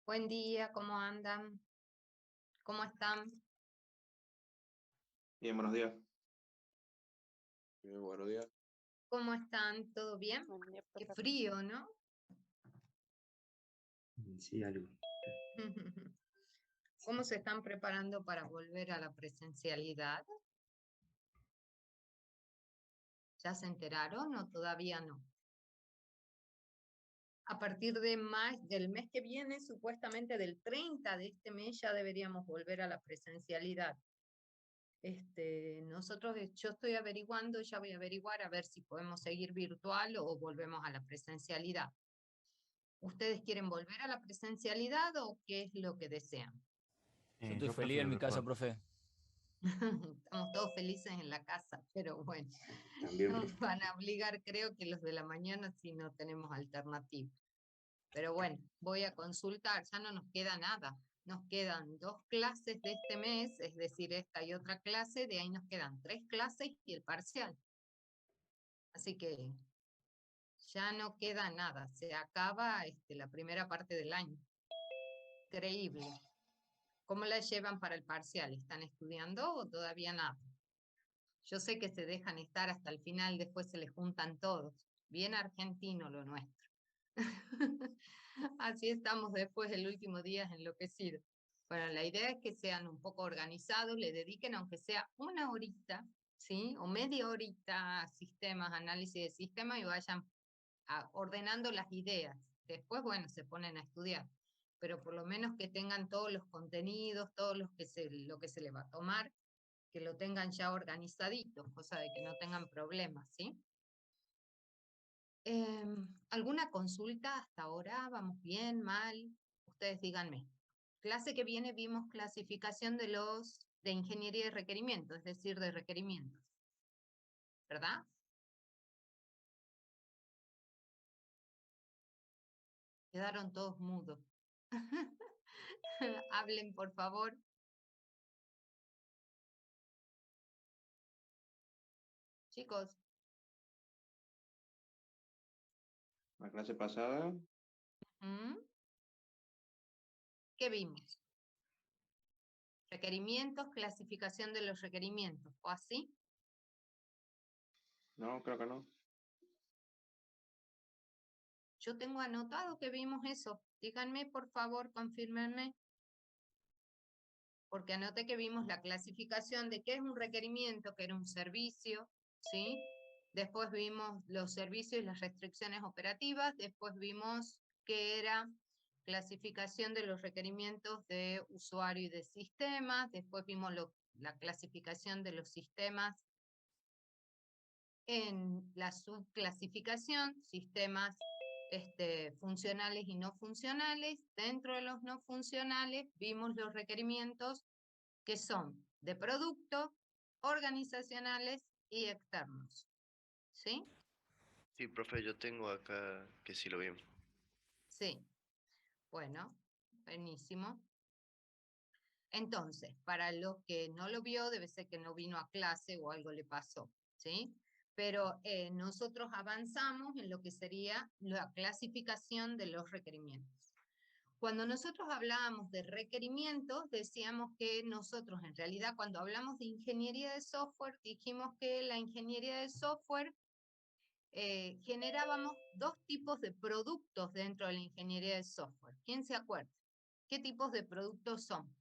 Buen día, ¿cómo andan? ¿Cómo están? Bien, buenos días. Bien, buenos días. ¿Cómo están? ¿Todo bien? Buen día, Qué profe. frío, ¿no? Sí, algo. ¿Cómo se están preparando para volver a la presencialidad? ¿Ya se enteraron o todavía no? A partir del mes que viene, supuestamente del 30 de este mes, ya deberíamos volver a la presencialidad. Yo estoy averiguando, ya voy a averiguar a ver si podemos seguir virtual o volvemos a la presencialidad. ¿Ustedes quieren volver a la presencialidad o qué es lo que desean? Yo estoy feliz en mi casa, profe. Estamos todos felices en la casa, pero bueno, También, nos profe. van a obligar, creo que los de la mañana si no tenemos alternativa. Pero bueno, voy a consultar, ya no nos queda nada. Nos quedan 2 clases de este mes, es decir, esta y otra clase, de ahí nos quedan 3 clases y el parcial. Así que ya no queda nada, se acaba la primera parte del año. Increíble. ¿Cómo la llevan para el parcial? ¿Están estudiando o todavía nada? Yo sé que se dejan estar hasta el final, después se les juntan todos. Bien argentino lo nuestro. Así estamos después del último día enloquecidos. Bueno, la idea es que sean un poco organizados, le dediquen aunque sea una horita, ¿sí? O media horita a sistemas, análisis de sistemas y vayan ordenando las ideas. Después, bueno, se ponen a estudiar, pero por lo menos que tengan todos los contenidos, lo que se le va a tomar, que lo tengan ya organizadito, cosa de que no tengan problemas, ¿sí? ¿Alguna consulta hasta ahora? ¿Vamos bien, mal? Ustedes díganme. Clase que viene vimos clasificación de ingeniería de requerimientos, es decir, de requerimientos. ¿Verdad? Quedaron todos mudos. Hablen, por favor. Chicos, La clase pasada, ¿mm? ¿Qué vimos? Requerimientos, clasificación de los requerimientos, ¿o así? no, creo que no. Yo tengo anotado que vimos eso. Díganme, por favor, confírmenme. Porque anoté que vimos la clasificación de qué es un requerimiento, que era un servicio, ¿sí? Después vimos los servicios y las restricciones operativas. Después vimos qué era clasificación de los requerimientos de usuario y de sistemas. Después vimos la clasificación de los sistemas en la subclasificación, sistemas funcionales y no funcionales. Dentro de los no funcionales vimos los requerimientos que son de producto, organizacionales y externos. ¿Sí? Sí, profe, yo tengo acá que sí lo vimos. Sí. Bueno, buenísimo. Entonces, para los que no lo vio, debe ser que no vino a clase o algo le pasó, ¿sí? Pero nosotros avanzamos en lo que sería la clasificación de los requerimientos. Cuando nosotros hablábamos de requerimientos, decíamos que nosotros en realidad cuando hablamos de ingeniería de software, dijimos que la ingeniería de software generábamos 2 tipos de productos dentro de la ingeniería de software. ¿Quién se acuerda? ¿Qué tipos de productos son?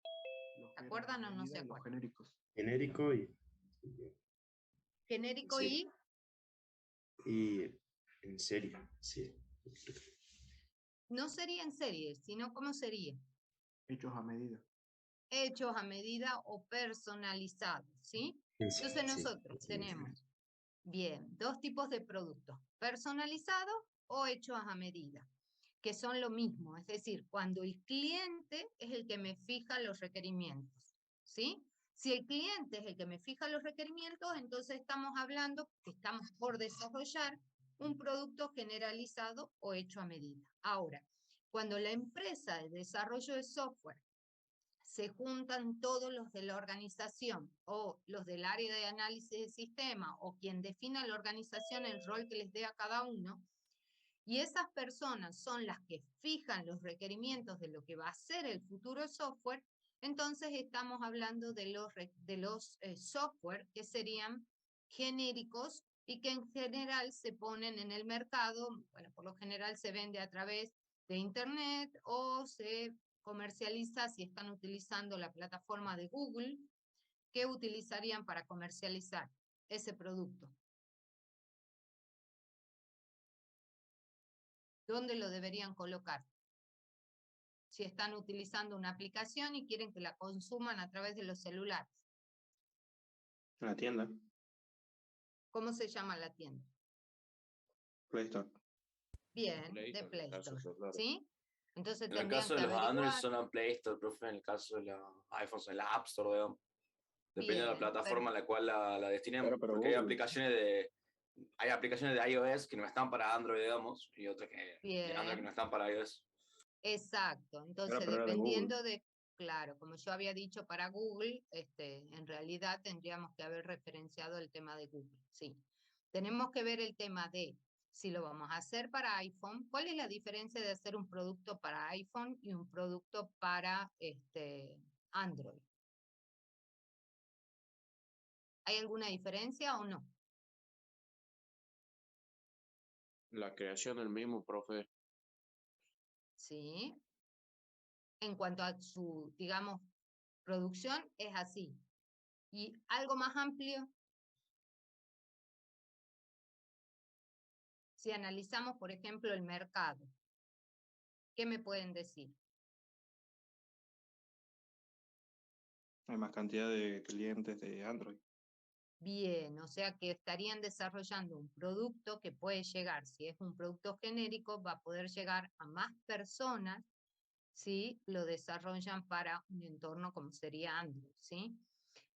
¿Se acuerdan o no se acuerdan? Los genéricos. Genérico Genérico sí. Y en serio, sí. no sería en serie, sino ¿cómo sería? Hechos a medida. Hechos a medida o personalizados, ¿sí? Entonces nosotros tenemos, bien, 2 tipos de productos, personalizados o hechos a medida, que son lo mismo, es decir, cuando el cliente es el que me fija los requerimientos, ¿sí? Si el cliente es el que me fija los requerimientos, entonces estamos hablando que estamos por desarrollar un producto generalizado o hecho a medida. Ahora, cuando la empresa de desarrollo de software se juntan todos los de la organización o los del área de análisis de sistema o quien defina la organización, el rol que les dé a cada uno, y esas personas son las que fijan los requerimientos de lo que va a ser el futuro software, entonces estamos hablando de los software que serían genéricos y que en general se ponen en el mercado. Bueno, por lo general se vende a través de Internet o se comercializa si están utilizando la plataforma de Google, que utilizarían para comercializar ese producto. ¿Dónde lo deberían colocar? Si están utilizando una aplicación y quieren que la consuman a través de los celulares. En la tienda. ¿Cómo se llama la tienda? Play Store. Bien, Play de Store, Play en el caso Store, de celular. ¿sí? Entonces En el tendrían caso que de los Android averiguar. son en Play Store, profe, en el caso de los iPhones en la App Store, digamos. Depende de la Bien, plataforma a la cual la destinen, Claro, pero porque hay Google. aplicaciones de iOS que no están para Android, digamos, y otras de Android que no bien, están para iOS. exacto. Entonces, pero era de dependiendo de, claro, como yo había dicho para Google, en realidad tendríamos que haber referenciado el tema de Google, sí. Tenemos que ver el tema de si lo vamos a hacer para iPhone. ¿Cuál es la diferencia de hacer un producto para iPhone y un producto para Android? ¿Hay alguna diferencia o no? La creación del mismo, profe. Sí. En cuanto a su, digamos, producción, es así. Y algo más amplio, si analizamos, por ejemplo, el mercado, ¿qué me pueden decir? Hay más cantidad de clientes de Android. Bien, o sea que estarían desarrollando un producto que puede llegar, si es un producto genérico, va a poder llegar a más personas si lo desarrollan para un entorno como sería Android, ¿sí?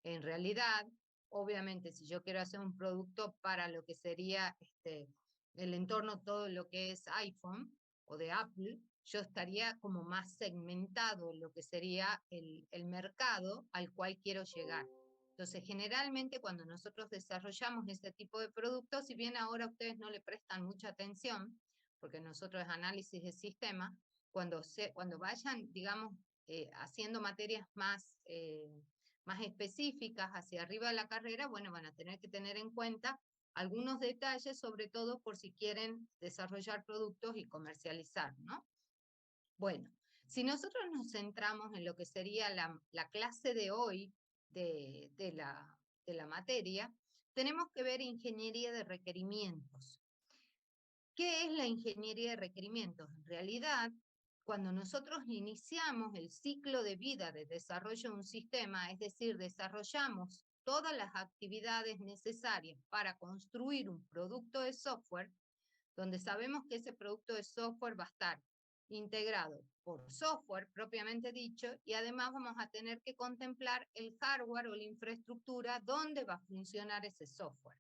En realidad, obviamente, si yo quiero hacer un producto para lo que sería el entorno, todo lo que es iPhone o de Apple, yo estaría como más segmentado lo que sería el mercado al cual quiero llegar. Entonces, generalmente cuando nosotros desarrollamos este tipo de productos, si bien ahora ustedes no le prestan mucha atención, porque nosotros es análisis de sistema, cuando vayan, digamos, haciendo materias más específicas hacia arriba de la carrera, bueno, van a tener que tener en cuenta algunos detalles, sobre todo por si quieren desarrollar productos y comercializar, ¿no? Bueno, si nosotros nos centramos en lo que sería la clase de hoy de la materia, tenemos que ver ingeniería de requerimientos. ¿Qué es la ingeniería de requerimientos? En realidad, cuando nosotros iniciamos el ciclo de vida de desarrollo de un sistema, es decir, desarrollamos todas las actividades necesarias para construir un producto de software, donde sabemos que ese producto de software va a estar integrado por software propiamente dicho, y además vamos a tener que contemplar el hardware o la infraestructura donde va a funcionar ese software.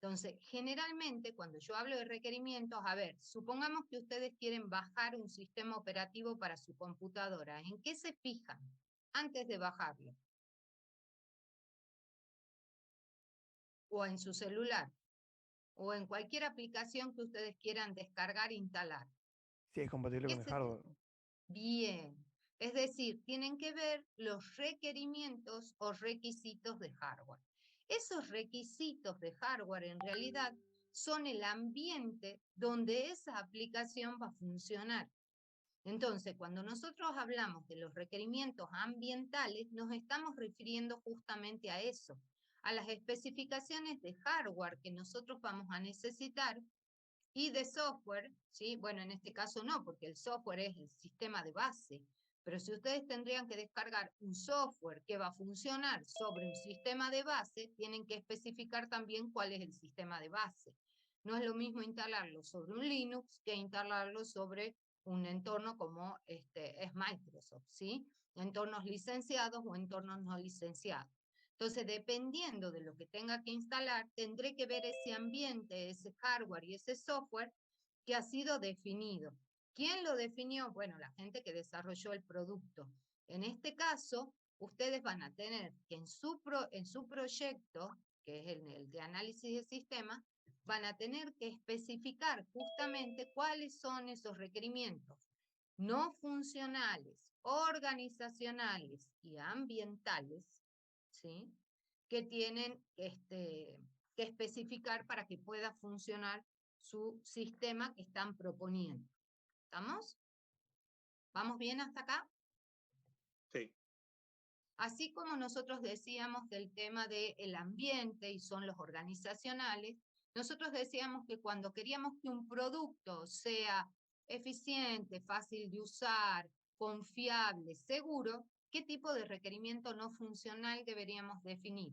Entonces, generalmente cuando yo hablo de requerimientos, a ver, supongamos que ustedes quieren bajar un sistema operativo para su computadora. ¿En qué se fijan antes de bajarlo? O en su celular, o en cualquier aplicación que ustedes quieran descargar e instalar. Si es compatible con el hardware. Bien, es decir, tienen que ver los requerimientos o requisitos de hardware. Esos requisitos de hardware en realidad son el ambiente donde esa aplicación va a funcionar. Entonces, cuando nosotros hablamos de los requerimientos ambientales, nos estamos refiriendo justamente a eso, a las especificaciones de hardware que nosotros vamos a necesitar y de software, ¿sí? Bueno, en este caso no, porque el software es el sistema de base, pero si ustedes tendrían que descargar un software que va a funcionar sobre un sistema de base, tienen que especificar también cuál es el sistema de base. No es lo mismo instalarlo sobre un Linux que instalarlo sobre un entorno como es Microsoft, ¿sí? Entornos licenciados o entornos no licenciados. Entonces, dependiendo de lo que tenga que instalar, tendré que ver ese ambiente, ese hardware y ese software que ha sido definido. ¿Quién lo definió? Bueno, la gente que desarrolló el producto. En este caso, ustedes van a tener que en su proyecto, que es el de análisis de sistemas, van a tener que especificar justamente cuáles son esos requerimientos no funcionales, organizacionales y ambientales, ¿sí? Que tienen que especificar para que pueda funcionar su sistema que están proponiendo. ¿Estamos? ¿Vamos bien hasta acá? Sí. Así como nosotros decíamos del tema del ambiente y son los organizacionales, nosotros decíamos que cuando queríamos que un producto sea eficiente, fácil de usar, confiable, seguro, ¿qué tipo de requerimiento no funcional deberíamos definir?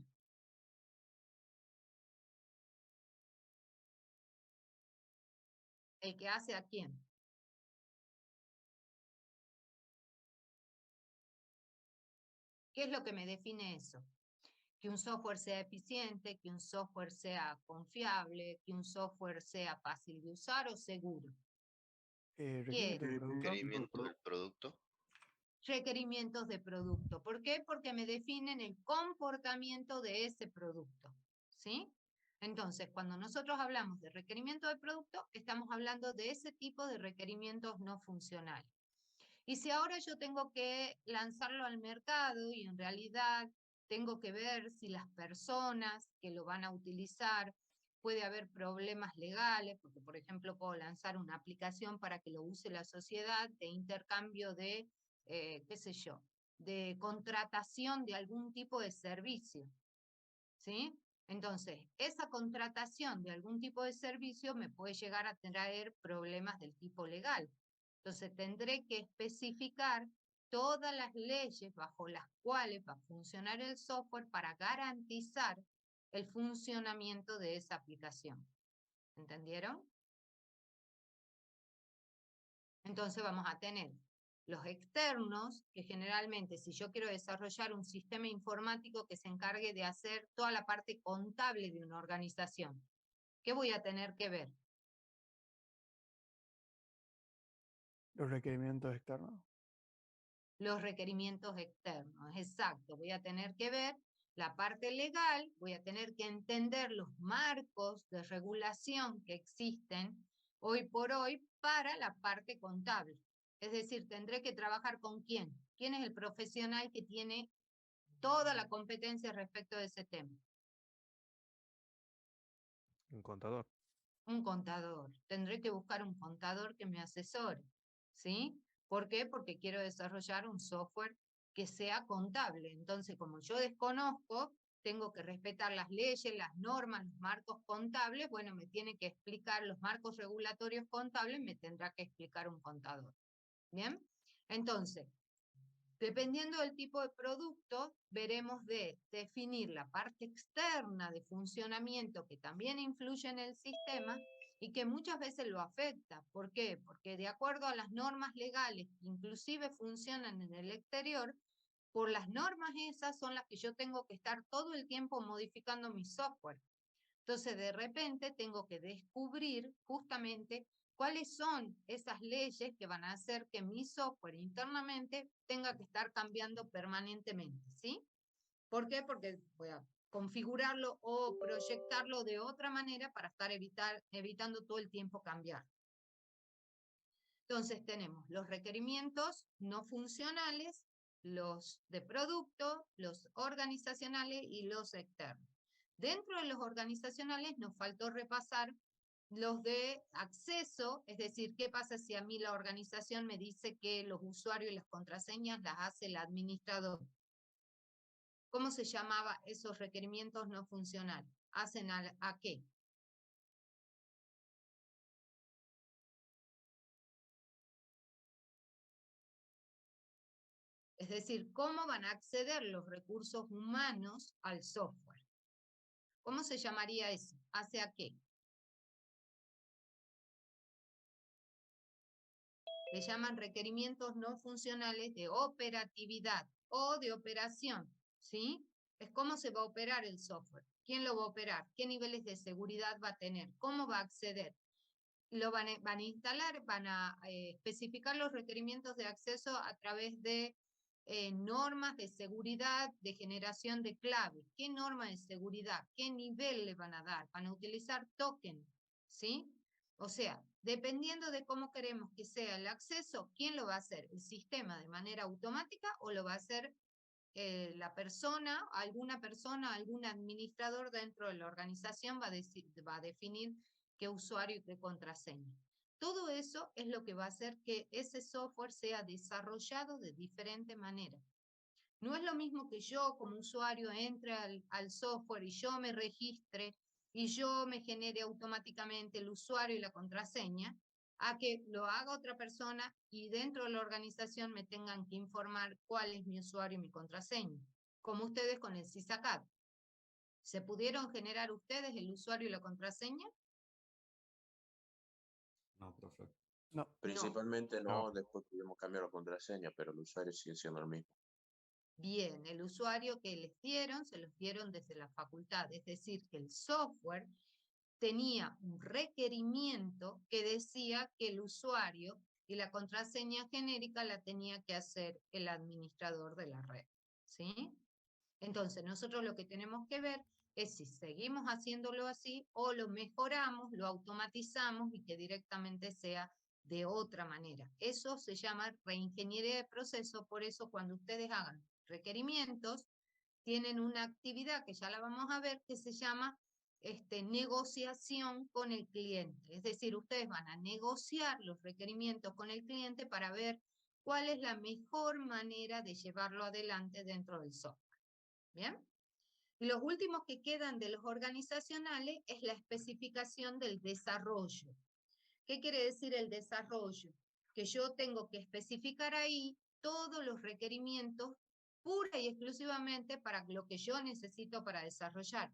¿El que hace a quién? ¿Qué es lo que me define eso? Que un software sea eficiente, que un software sea confiable, que un software sea fácil de usar o seguro. Requerimiento del producto. Requerimientos de producto. ¿Por qué? Porque me definen el comportamiento de ese producto, ¿sí? Entonces, cuando nosotros hablamos de requerimiento de producto, estamos hablando de ese tipo de requerimientos no funcionales. Y si ahora yo tengo que lanzarlo al mercado y en realidad tengo que ver si las personas que lo van a utilizar, puede haber problemas legales, porque por ejemplo puedo lanzar una aplicación para que lo use la sociedad de intercambio de, qué sé yo, de contratación de algún tipo de servicio, ¿sí? Entonces, esa contratación de algún tipo de servicio me puede llegar a traer problemas del tipo legal. Entonces, tendré que especificar todas las leyes bajo las cuales va a funcionar el software para garantizar el funcionamiento de esa aplicación. ¿Entendieron? Entonces vamos a tener los externos, que generalmente si yo quiero desarrollar un sistema informático que se encargue de hacer toda la parte contable de una organización, ¿qué voy a tener que ver? Los requerimientos externos. Los requerimientos externos, exacto. Voy a tener que ver la parte legal, voy a tener que entender los marcos de regulación que existen hoy por hoy para la parte contable. Es decir, tendré que trabajar con quién. ¿Quién es el profesional que tiene toda la competencia respecto de ese tema? Un contador. Un contador. Tendré que buscar un contador que me asesore, ¿sí? ¿Por qué? Porque quiero desarrollar un software que sea contable. Entonces, como yo desconozco, tengo que respetar las leyes, las normas, los marcos contables. Bueno, me tiene que explicar los marcos regulatorios contables, me tendrá que explicar un contador. ¿Bien? Entonces, dependiendo del tipo de producto, veremos de definir la parte externa de funcionamiento que también influye en el sistema y que muchas veces lo afecta. ¿Por qué? Porque de acuerdo a las normas legales que inclusive funcionan en el exterior, por las normas esas son las que yo tengo que estar todo el tiempo modificando mi software. Entonces, de repente tengo que descubrir justamente cuáles son esas leyes que van a hacer que mi software internamente tenga que estar cambiando permanentemente, ¿sí? ¿Por qué? Porque voy a configurarlo o proyectarlo de otra manera para estar evitando todo el tiempo cambiar. Entonces tenemos los requerimientos no funcionales, los de producto, los organizacionales y los externos. Dentro de los organizacionales nos faltó repasar los de acceso, es decir, ¿qué pasa si a mí la organización me dice que los usuarios y las contraseñas las hace el administrador? ¿Cómo se llamaba esos requerimientos no funcionales? ¿Hacen a qué? Es decir, ¿cómo van a acceder los recursos humanos al software? ¿Cómo se llamaría eso? ¿Hace a qué? Le llaman requerimientos no funcionales de operatividad o de operación, ¿sí? Es cómo se va a operar el software, quién lo va a operar, qué niveles de seguridad va a tener, cómo va a acceder. Lo van a instalar, van a especificar los requerimientos de acceso a través de normas de seguridad de generación de claves. ¿Qué norma de seguridad? ¿Qué nivel le van a dar? Van a utilizar token, ¿sí? O sea, dependiendo de cómo queremos que sea el acceso, ¿quién lo va a hacer? ¿El sistema de manera automática o lo va a hacer la persona, algún administrador dentro de la organización va a definir qué usuario y qué contraseña? Todo eso es lo que va a hacer que ese software sea desarrollado de diferente manera. No es lo mismo que yo como usuario entre al software y yo me registre y yo me genere automáticamente el usuario y la contraseña, a que lo haga otra persona y dentro de la organización me tengan que informar cuál es mi usuario y mi contraseña, como ustedes con el SysACAD. ¿Se pudieron generar ustedes el usuario y la contraseña? No, profe. No. Principalmente no, después pudimos cambiar la contraseña, pero el usuario sigue siendo el mismo. Bien, el usuario que les dieron, se los dieron desde la facultad, es decir, que el software tenía un requerimiento que decía que el usuario y la contraseña genérica la tenía que hacer el administrador de la red, ¿sí? Entonces, nosotros lo que tenemos que ver es si seguimos haciéndolo así o lo mejoramos, lo automatizamos y que directamente sea de otra manera. Eso se llama reingeniería de proceso, por eso cuando ustedes hagan requerimientos, tienen una actividad que ya la vamos a ver que se llama negociación con el cliente. Es decir, ustedes van a negociar los requerimientos con el cliente para ver cuál es la mejor manera de llevarlo adelante dentro del software. ¿Bien? Y los últimos que quedan de los organizacionales es la especificación del desarrollo. ¿Qué quiere decir el desarrollo? Que yo tengo que especificar ahí todos los requerimientos pura y exclusivamente para lo que yo necesito para desarrollar.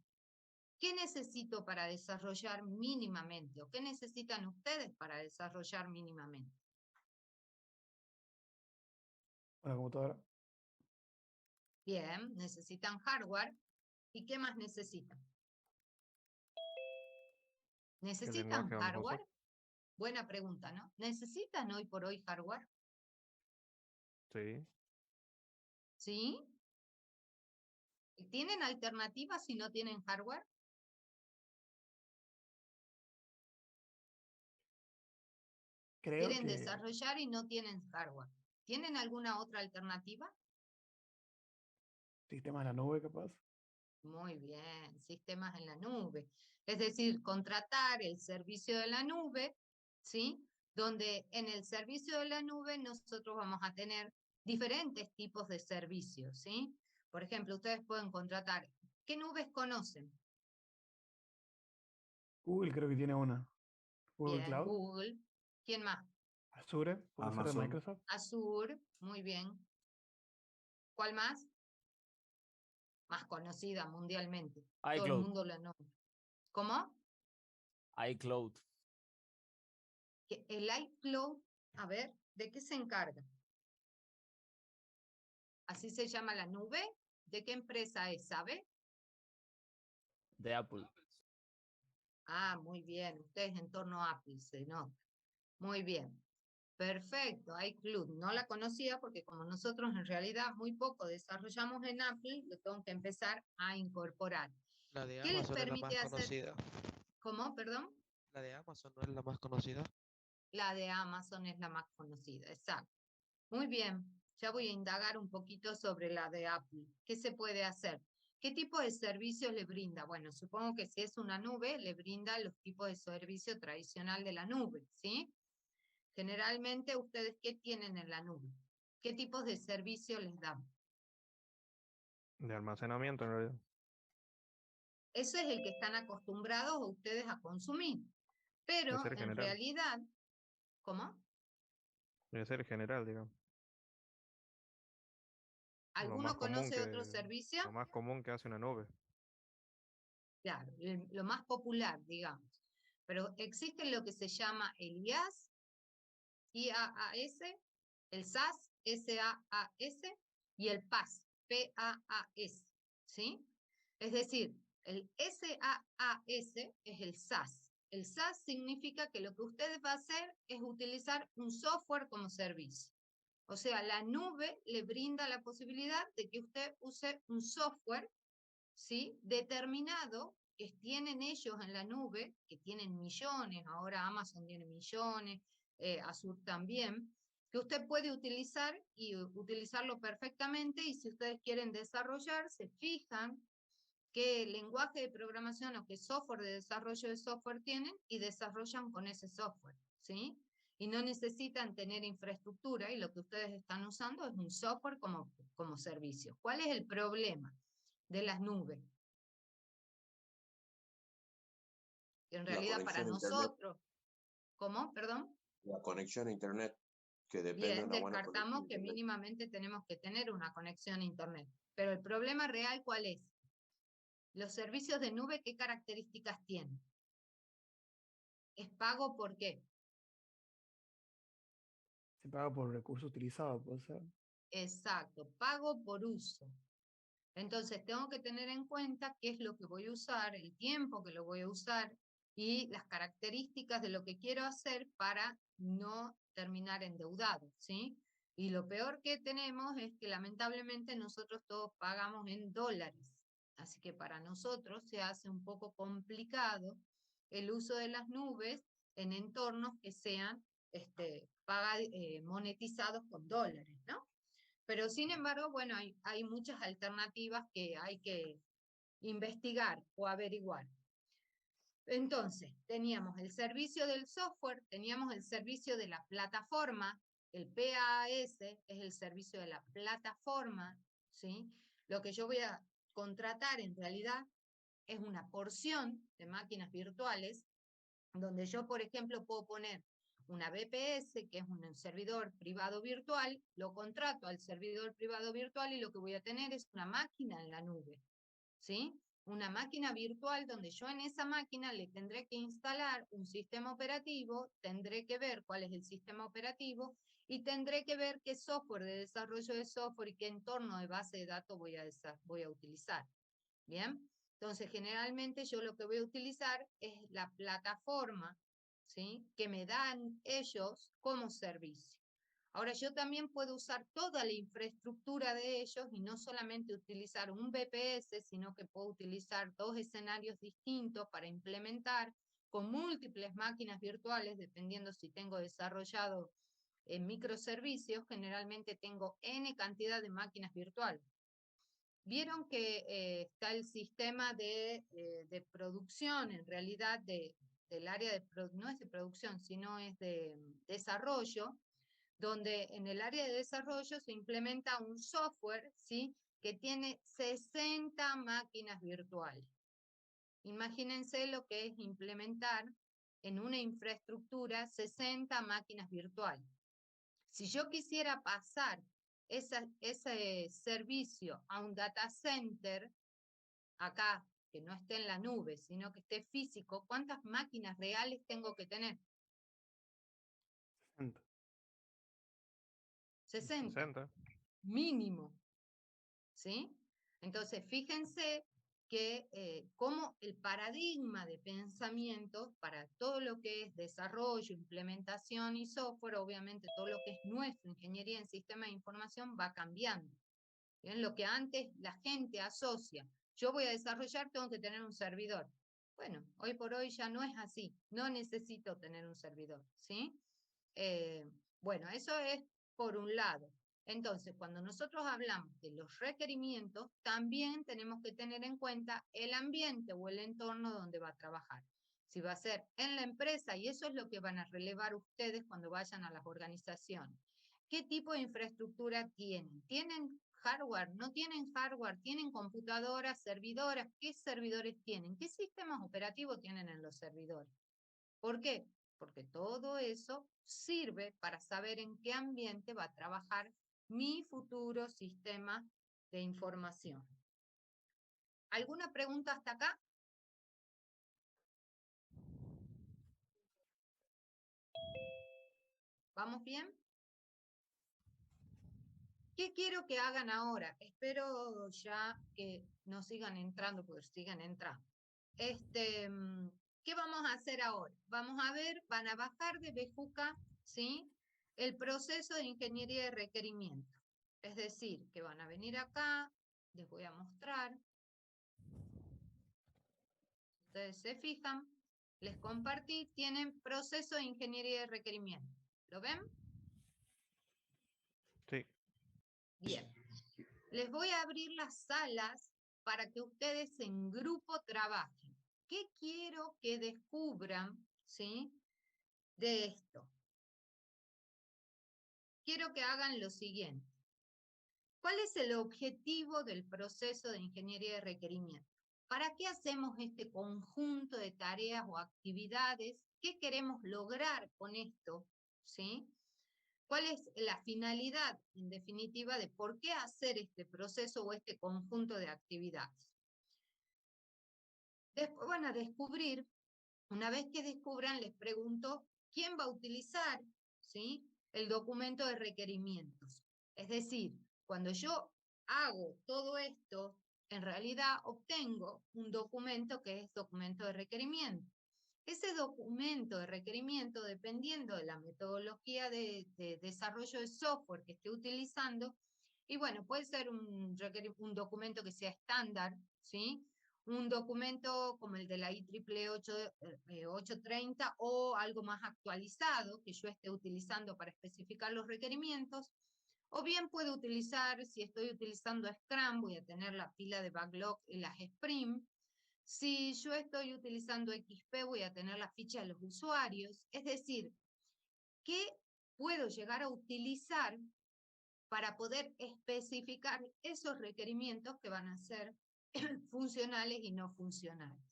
¿Qué necesito para desarrollar mínimamente? ¿O qué necesitan ustedes para desarrollar mínimamente? Una computadora. Bien, necesitan hardware. ¿Y qué más necesitan? ¿Necesitan hardware? Buena pregunta, ¿no? ¿Necesitan hoy por hoy hardware? Sí. ¿Sí? ¿Tienen alternativas si no tienen hardware? Quieren desarrollar y no tienen hardware. ¿Tienen alguna otra alternativa? Sistemas en la nube, capaz. Muy bien, sistemas en la nube. Es decir, contratar el servicio de la nube, ¿sí? Donde en el servicio de la nube nosotros vamos a tener diferentes tipos de servicios, ¿sí? Por ejemplo, ustedes pueden contratar. ¿Qué nubes conocen? Google creo que tiene una. Google Bien, Cloud. Google. ¿Quién más? Azure, puede ser de Microsoft. Azure, muy bien. ¿Cuál más? Más conocida mundialmente. iCloud. Todo el mundo la nombra. ¿Cómo? iCloud. El iCloud, a ver, ¿de qué se encarga? ¿Así se llama la nube? ¿De qué empresa es, sabe? De Apple. Ah, muy bien. Ustedes en torno a Apple, se nota. Muy bien. Perfecto, iCloud. No la conocía porque como nosotros en realidad muy poco desarrollamos en Apple, lo tengo que empezar a incorporar. La de ¿Qué les Amazon es la permite más hacer? conocida. ¿Cómo? Perdón. La de Amazon no es la más conocida. La de Amazon es la más conocida, exacto. Muy bien, ya voy a indagar un poquito sobre la de Apple. ¿Qué se puede hacer? ¿Qué tipo de servicios le brinda? Bueno, supongo que si es una nube, le brinda los tipos de servicio tradicional de la nube, ¿sí? Generalmente, ¿ustedes qué tienen en la nube? ¿Qué tipos de servicio les dan? De almacenamiento, en realidad. Eso es el que están acostumbrados ustedes a consumir. Pero ser en general. realidad, ¿cómo? Debe ser general, digamos. ¿Alguno conoce otro servicio? Lo más común que hace una nube. Claro, lo más popular, digamos. Pero existe lo que se llama el IaaS, IaaS, el SaaS, SaaS, y el PaaS, PaaS, ¿sí? Es decir, el SaaS es el SaaS. El SaaS significa que lo que usted va a hacer es utilizar un software como servicio. O sea, la nube le brinda la posibilidad de que usted use un software, ¿sí?, determinado que tienen ellos en la nube, que tienen millones, ahora Amazon tiene millones, Azure también, que usted puede utilizar y utilizarlo perfectamente, y si ustedes quieren desarrollar, se fijan qué lenguaje de programación o qué software de desarrollo de software tienen y desarrollan con ese software, ¿sí? Y no necesitan tener infraestructura, y lo que ustedes están usando es un software como servicio. ¿Cuál es el problema de las nubes? En realidad para nosotros, ¿cómo? Perdón. La conexión a internet, que depende Bien, de una buena descartamos conexión que a internet. mínimamente tenemos que tener una conexión a internet. Pero el problema real, ¿cuál es? Los servicios de nube, ¿qué características tienen? ¿Es pago por qué? Se paga por recurso utilizado, puede ser. Exacto, pago por uso. Entonces tengo que tener en cuenta qué es lo que voy a usar, el tiempo que lo voy a usar y las características de lo que quiero hacer para no terminar endeudado, ¿sí? Y lo peor que tenemos es que lamentablemente nosotros todos pagamos en dólares. Así que para nosotros se hace un poco complicado el uso de las nubes en entornos que sean monetizados con dólares, ¿no? Pero sin embargo, bueno, hay muchas alternativas que hay que investigar o averiguar. Entonces, teníamos el servicio del software, teníamos el servicio de la plataforma, el PaaS es el servicio de la plataforma, ¿sí? Lo que yo voy a contratar en realidad es una porción de máquinas virtuales, donde yo, por ejemplo, puedo poner una VPS, que es un servidor privado virtual, lo contrato al servidor privado virtual y lo que voy a tener es una máquina en la nube, ¿sí? Una máquina virtual donde yo en esa máquina le tendré que instalar un sistema operativo, tendré que ver cuál es el sistema operativo y tendré que ver qué software de desarrollo de software y qué entorno de base de datos voy a utilizar. ¿Bien? Entonces, generalmente yo lo que voy a utilizar es la plataforma, ¿sí?, que me dan ellos como servicio. Ahora, yo también puedo usar toda la infraestructura de ellos y no solamente utilizar un VPS, sino que puedo utilizar 2 escenarios distintos para implementar con múltiples máquinas virtuales, dependiendo si tengo desarrollado microservicios, generalmente tengo N cantidad de máquinas virtuales. Vieron que está el sistema de producción, en realidad del área no es de producción, sino es de desarrollo, donde en el área de desarrollo se implementa un software, ¿sí?, que tiene 60 máquinas virtuales. Imagínense lo que es implementar en una infraestructura 60 máquinas virtuales. Si yo quisiera pasar ese servicio a un data center, acá, que no esté en la nube, sino que esté físico, ¿cuántas máquinas reales tengo que tener? 60. 60. Mínimo. ¿Sí? Entonces, fíjense que cómo el paradigma de pensamiento para todo lo que es desarrollo, implementación y software, obviamente todo lo que es nuestra ingeniería en sistemas de información va cambiando. ¿Bien? Lo que antes la gente asocia, yo voy a desarrollar, tengo que tener un servidor. Bueno, hoy por hoy ya no es así, no necesito tener un servidor, ¿sí? Bueno, eso es por un lado. Entonces, cuando nosotros hablamos de los requerimientos, también tenemos que tener en cuenta el ambiente o el entorno donde va a trabajar. Si va a ser en la empresa, y eso es lo que van a relevar ustedes cuando vayan a las organizaciones. ¿Qué tipo de infraestructura tienen? ¿Tienen hardware? ¿No tienen hardware? ¿Tienen computadoras, servidoras? ¿Qué servidores tienen? ¿Qué sistemas operativos tienen en los servidores? ¿Por qué? Porque todo eso sirve para saber en qué ambiente va a trabajar mi futuro sistema de información. ¿Alguna pregunta hasta acá? ¿Vamos bien? ¿Qué quiero que hagan ahora? Espero ya que no sigan entrando, porque sigan entrando. ¿Qué vamos a hacer ahora? Vamos a ver, van a bajar de Bejuca, ¿sí?, el proceso de ingeniería de requerimiento. Es decir, que van a venir acá, les voy a mostrar. Ustedes se fijan, les compartí, tienen proceso de ingeniería de requerimiento. ¿Lo ven? Sí. Bien. Les voy a abrir las salas para que ustedes en grupo trabajen. ¿Qué quiero que descubran, ¿sí?, de esto? Quiero que hagan lo siguiente. ¿Cuál es el objetivo del proceso de ingeniería de requerimiento? ¿Para qué hacemos este conjunto de tareas o actividades? ¿Qué queremos lograr con esto? ¿Sí? ¿Cuál es la finalidad, en definitiva, de por qué hacer este proceso o este conjunto de actividades? Después van a descubrir, una vez que descubran, les pregunto, ¿quién va a utilizar, ¿sí?, el documento de requerimientos? Es decir, cuando yo hago todo esto, en realidad obtengo un documento que es documento de requerimiento. Ese documento de requerimiento, dependiendo de la metodología de desarrollo de software que esté utilizando, y bueno, puede ser un documento que sea estándar, ¿sí?, un documento como el de la IEEE 830 o algo más actualizado que yo esté utilizando para especificar los requerimientos, o bien puedo utilizar, si estoy utilizando Scrum, voy a tener la pila de backlog y las sprint. Si yo estoy utilizando XP, voy a tener la ficha de los usuarios. Es decir, ¿qué puedo llegar a utilizar para poder especificar esos requerimientos que van a ser funcionales y no funcionales?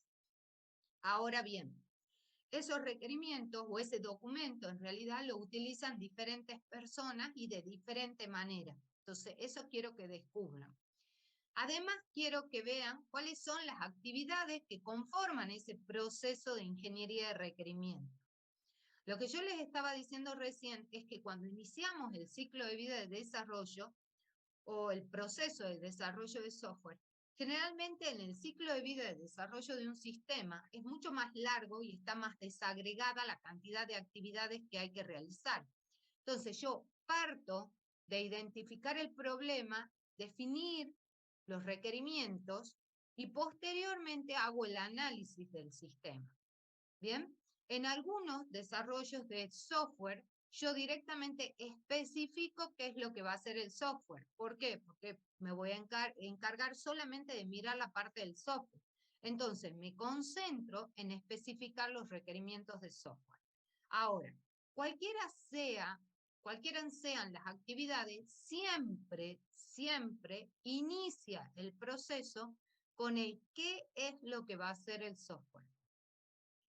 Ahora bien, esos requerimientos o ese documento en realidad lo utilizan diferentes personas y de diferente manera. Entonces, eso quiero que descubran. Además, quiero que vean cuáles son las actividades que conforman ese proceso de ingeniería de requerimiento. Lo que yo les estaba diciendo recién es que cuando iniciamos el ciclo de vida de desarrollo o el proceso de desarrollo de software, generalmente en el ciclo de vida de desarrollo de un sistema es mucho más largo y está más desagregada la cantidad de actividades que hay que realizar. Entonces yo parto de identificar el problema, definir los requerimientos y posteriormente hago el análisis del sistema. ¿Bien? En algunos desarrollos de software, yo directamente especifico qué es lo que va a hacer el software. ¿Por qué? Porque me voy a encargar solamente de mirar la parte del software. Entonces, me concentro en especificar los requerimientos del software. Ahora, cualquiera sean las actividades, siempre inicia el proceso con el qué es lo que va a hacer el software.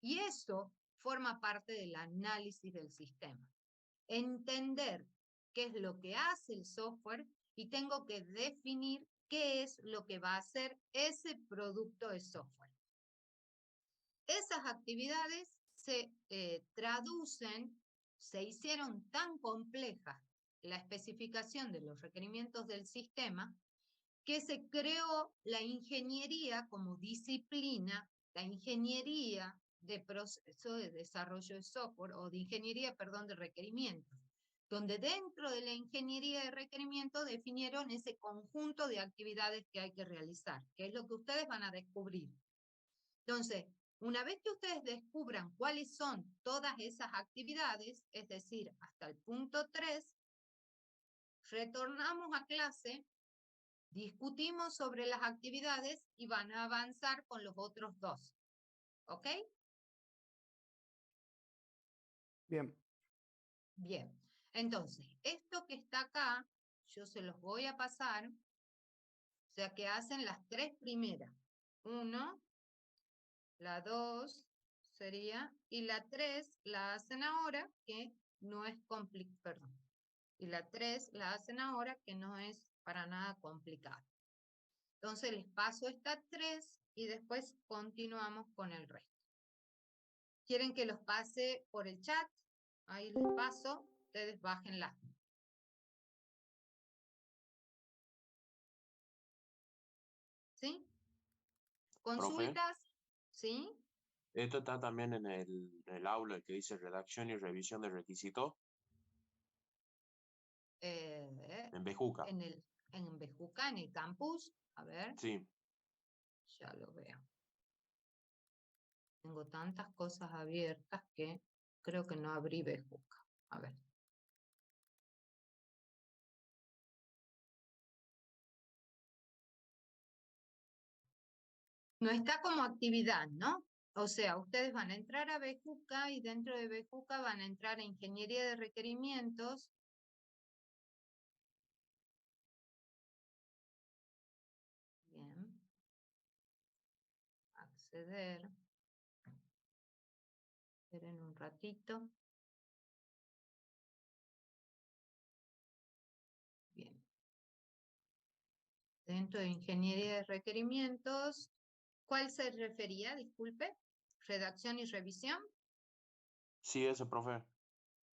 Y eso forma parte del análisis del sistema. Entender qué es lo que hace el software y tengo que definir qué es lo que va a hacer ese producto de software. Esas actividades se traducen, se hicieron tan complejas la especificación de los requerimientos del sistema que se creó la ingeniería como disciplina, la ingeniería de proceso de desarrollo de software o de ingeniería, perdón, de requerimientos, donde dentro de la ingeniería de requerimientos definieron ese conjunto de actividades que hay que realizar, que es lo que ustedes van a descubrir. Entonces, una vez que ustedes descubran cuáles son todas esas actividades, es decir, hasta el punto 3, retornamos a clase, discutimos sobre las actividades y van a avanzar con los otros 2. ¿Ok? Bien. Bien. Entonces, esto que está acá, yo se los voy a pasar, o sea que hacen las 3 primeras. 1, la 2 sería, y la 3 la hacen ahora, que no es complicado, perdón. Y la 3 la hacen ahora, que no es para nada complicado. Entonces les paso estas 3 y después continuamos con el resto. ¿Quieren que los pase por el chat? Ahí les paso, ustedes bájenla. ¿Sí? ¿Consultas? ¿Sí? Esto está también en el aula que dice redacción y revisión de requisitos. En Bejuca. En Bejuca, en el campus. A ver. Sí. Ya lo veo. Tengo tantas cosas abiertas que creo que no abrí Bejuca. A ver. No está como actividad, ¿no? O sea, ustedes van a entrar a Bejuca y dentro de Bejuca van a entrar a Ingeniería de Requerimientos. Bien. Acceder. Esperen un ratito. Bien. Dentro de Ingeniería de Requerimientos, ¿cuál se refería? Disculpe. ¿Redacción y revisión? Sí, ese, profe.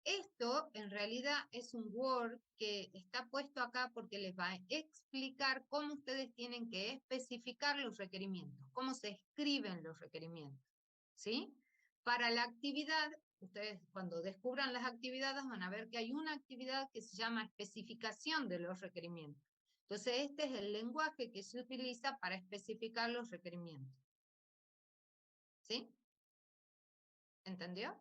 Esto en realidad es un Word que está puesto acá porque les va a explicar cómo ustedes tienen que especificar los requerimientos, cómo se escriben los requerimientos, ¿sí? Para la actividad, ustedes cuando descubran las actividades van a ver que hay una actividad que se llama especificación de los requerimientos. Entonces este es el lenguaje que se utiliza para especificar los requerimientos. ¿Sí? ¿Entendió?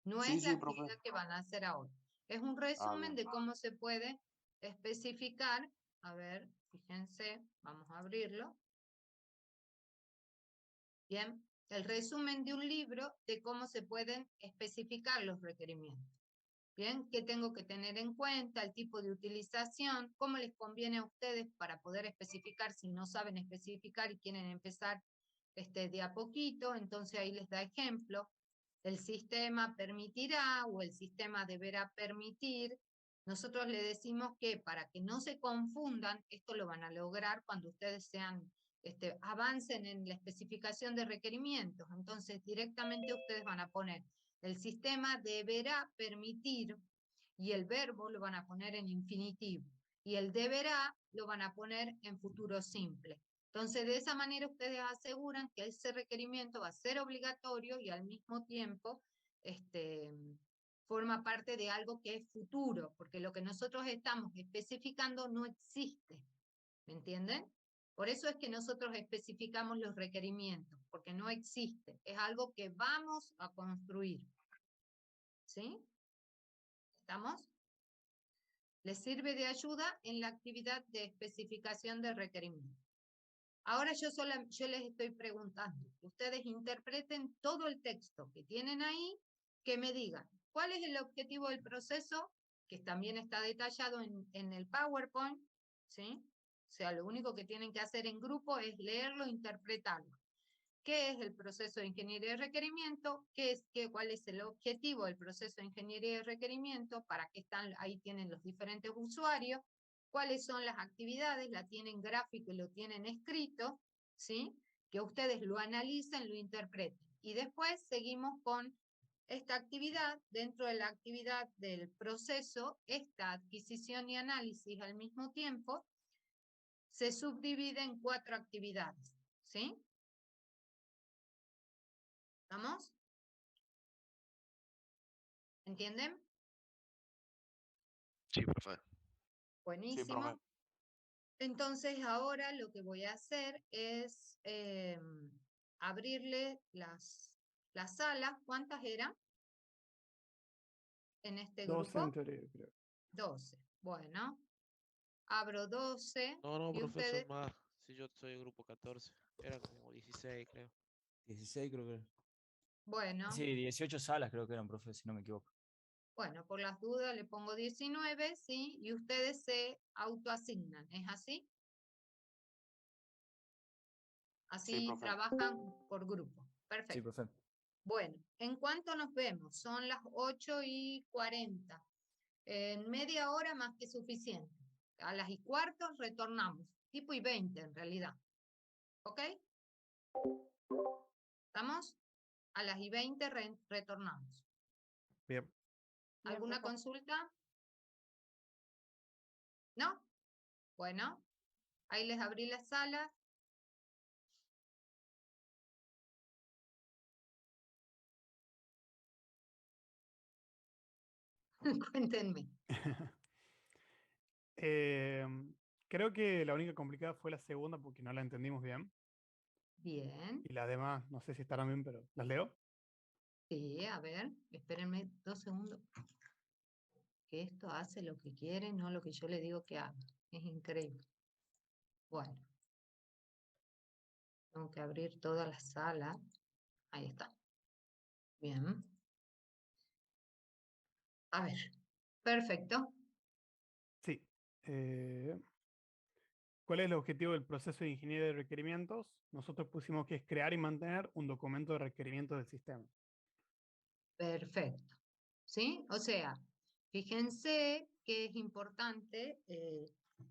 No es la actividad que van a hacer ahora. Es un resumen de cómo se puede especificar. A ver, fíjense, vamos a abrirlo. Bien, el resumen de un libro de cómo se pueden especificar los requerimientos. Bien, ¿qué tengo que tener en cuenta? El tipo de utilización, cómo les conviene a ustedes para poder especificar si no saben especificar y quieren empezar de a poquito, entonces ahí les da ejemplo. El sistema permitirá o el sistema deberá permitir. Nosotros le decimos que para que no se confundan, esto lo van a lograr cuando ustedes avancen en la especificación de requerimientos. Entonces directamente ustedes van a poner el sistema deberá permitir y el verbo lo van a poner en infinitivo y el deberá lo van a poner en futuro simple. Entonces, de esa manera ustedes aseguran que ese requerimiento va a ser obligatorio y al mismo tiempo forma parte de algo que es futuro, porque lo que nosotros estamos especificando no existe. ¿Me entienden? Por eso es que nosotros especificamos los requerimientos, porque no existe. Es algo que vamos a construir. ¿Sí? ¿Estamos? Les sirve de ayuda en la actividad de especificación de requerimientos. Ahora yo les estoy preguntando, ustedes interpreten todo el texto que tienen ahí, que me digan, ¿cuál es el objetivo del proceso? Que también está detallado en el PowerPoint, ¿sí? O sea, lo único que tienen que hacer en grupo es leerlo e interpretarlo. ¿Qué es el proceso de ingeniería de requerimiento? ¿Cuál es el objetivo del proceso de ingeniería de requerimiento? ¿Para qué están? Ahí tienen los diferentes usuarios. ¿Cuáles son las actividades? La tienen gráfico y lo tienen escrito, ¿sí? Que ustedes lo analicen, lo interpreten. Y después seguimos con esta actividad. Dentro de la actividad del proceso, esta adquisición y análisis al mismo tiempo, se subdivide en 4 actividades, ¿sí? ¿Vamos? ¿Entienden? Sí, profe. Buenísimo. Sí, profe. Entonces ahora lo que voy a hacer es abrirle las salas. ¿Cuántas eran? En este 12 grupo. en teoría, creo. 12. Bueno. Abro 12. No, y profe, ustedes... son más. Si yo soy el grupo 14. Eran como 16, creo. 16 creo que. Bueno. Sí, 18 salas creo que eran, profe, si no me equivoco. Bueno, por las dudas le pongo 19, ¿sí? Y ustedes se autoasignan, ¿es así? Así sí, trabajan por grupo. Perfecto. Sí, profe. Bueno, ¿en cuánto nos vemos? Son las 8:40. En media hora más que suficiente. A las 1:15 retornamos. Tipo y 20 en realidad. ¿Ok? ¿Estamos? A las 20 retornamos. Bien. ¿Alguna consulta? ¿No? Bueno, ahí les abrí la sala. Cuéntenme. Creo que la única complicada fue la segunda porque no la entendimos bien. Bien. Y las demás, no sé si estarán bien, pero ¿las leo? Sí, a ver, espérenme 2 segundos. Que esto hace lo que quiere, no lo que yo le digo que haga. Es increíble. Bueno. Tengo que abrir toda la sala. Ahí está. Bien. A ver. Perfecto. Sí. ¿Cuál es el objetivo del proceso de ingeniería de requerimientos? Nosotros pusimos que es crear y mantener un documento de requerimientos del sistema. Perfecto. ¿Sí? O sea, fíjense que es importante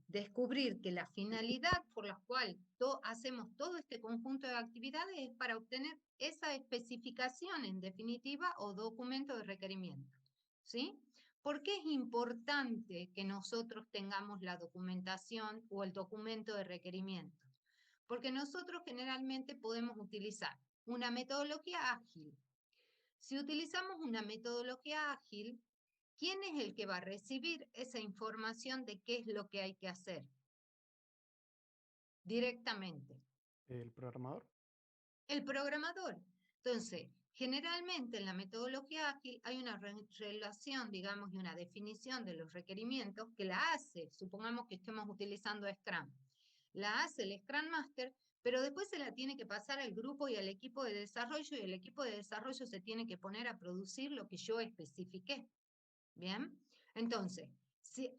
descubrir que la finalidad por la cual hacemos todo este conjunto de actividades es para obtener esa especificación en definitiva o documento de requerimiento. ¿Sí? ¿Por qué es importante que nosotros tengamos la documentación o el documento de requerimiento? Porque nosotros generalmente podemos utilizar una metodología ágil. Si utilizamos una metodología ágil, ¿quién es el que va a recibir esa información de qué es lo que hay que hacer? Directamente. ¿El programador? El programador. Entonces, generalmente en la metodología ágil hay una relación, digamos, y una definición de los requerimientos que la hace, supongamos que estemos utilizando Scrum, la hace el Scrum Master, pero después se la tiene que pasar al grupo y al equipo de desarrollo, y el equipo de desarrollo se tiene que poner a producir lo que yo especifiqué. ¿Bien? Entonces,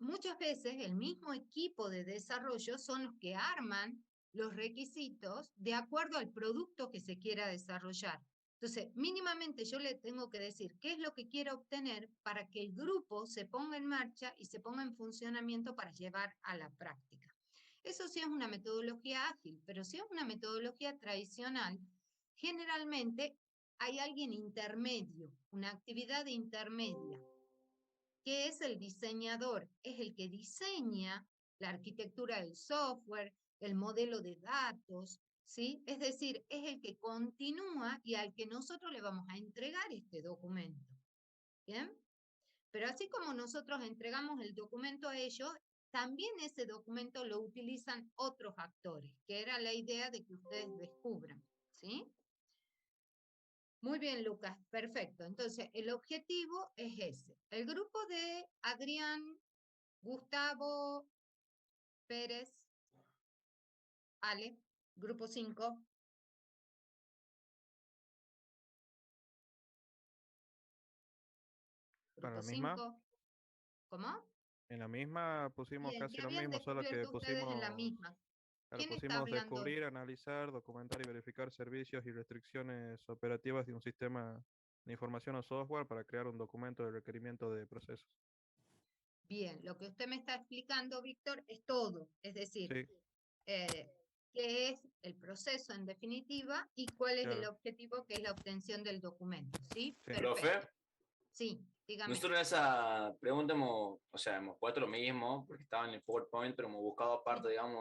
muchas veces el mismo equipo de desarrollo son los que arman los requisitos de acuerdo al producto que se quiera desarrollar. Entonces, mínimamente yo le tengo que decir qué es lo que quiero obtener para que el grupo se ponga en marcha y se ponga en funcionamiento para llevar a la práctica. Eso sí es una metodología ágil, pero si es una metodología tradicional, generalmente hay alguien intermedio, una actividad intermedia. ¿Qué es el diseñador? Es el que diseña la arquitectura del software, el modelo de datos, ¿sí? Es decir, es el que continúa y al que nosotros le vamos a entregar este documento. ¿Bien? Pero así como nosotros entregamos el documento a ellos, también ese documento lo utilizan otros actores, que era la idea de que ustedes descubran, ¿sí? Muy bien, Lucas, perfecto. Entonces, el objetivo es ese. El grupo de Adrián, Gustavo, Pérez, Ale, grupo 5. ¿Para Grupo la misma? 5. ¿Cómo? En la misma pusimos Bien, casi ¿qué lo habían mismo, solo que descubierto ustedes en la pusimos, misma? claro, ¿Quién está pusimos hablando? descubrir, analizar, documentar y verificar servicios y restricciones operativas de un sistema de información o software para crear un documento de requerimiento de procesos. Bien, lo que usted me está explicando, Víctor, es todo. Es decir, Sí, qué es el proceso en definitiva y cuál es el claro. objetivo, que es la obtención del documento. ¿Sí? Sí. Profe, Sí, dígame. nosotros en esa pregunta hemos puesto lo mismo, porque estaba en el PowerPoint, pero hemos buscado aparte, digamos,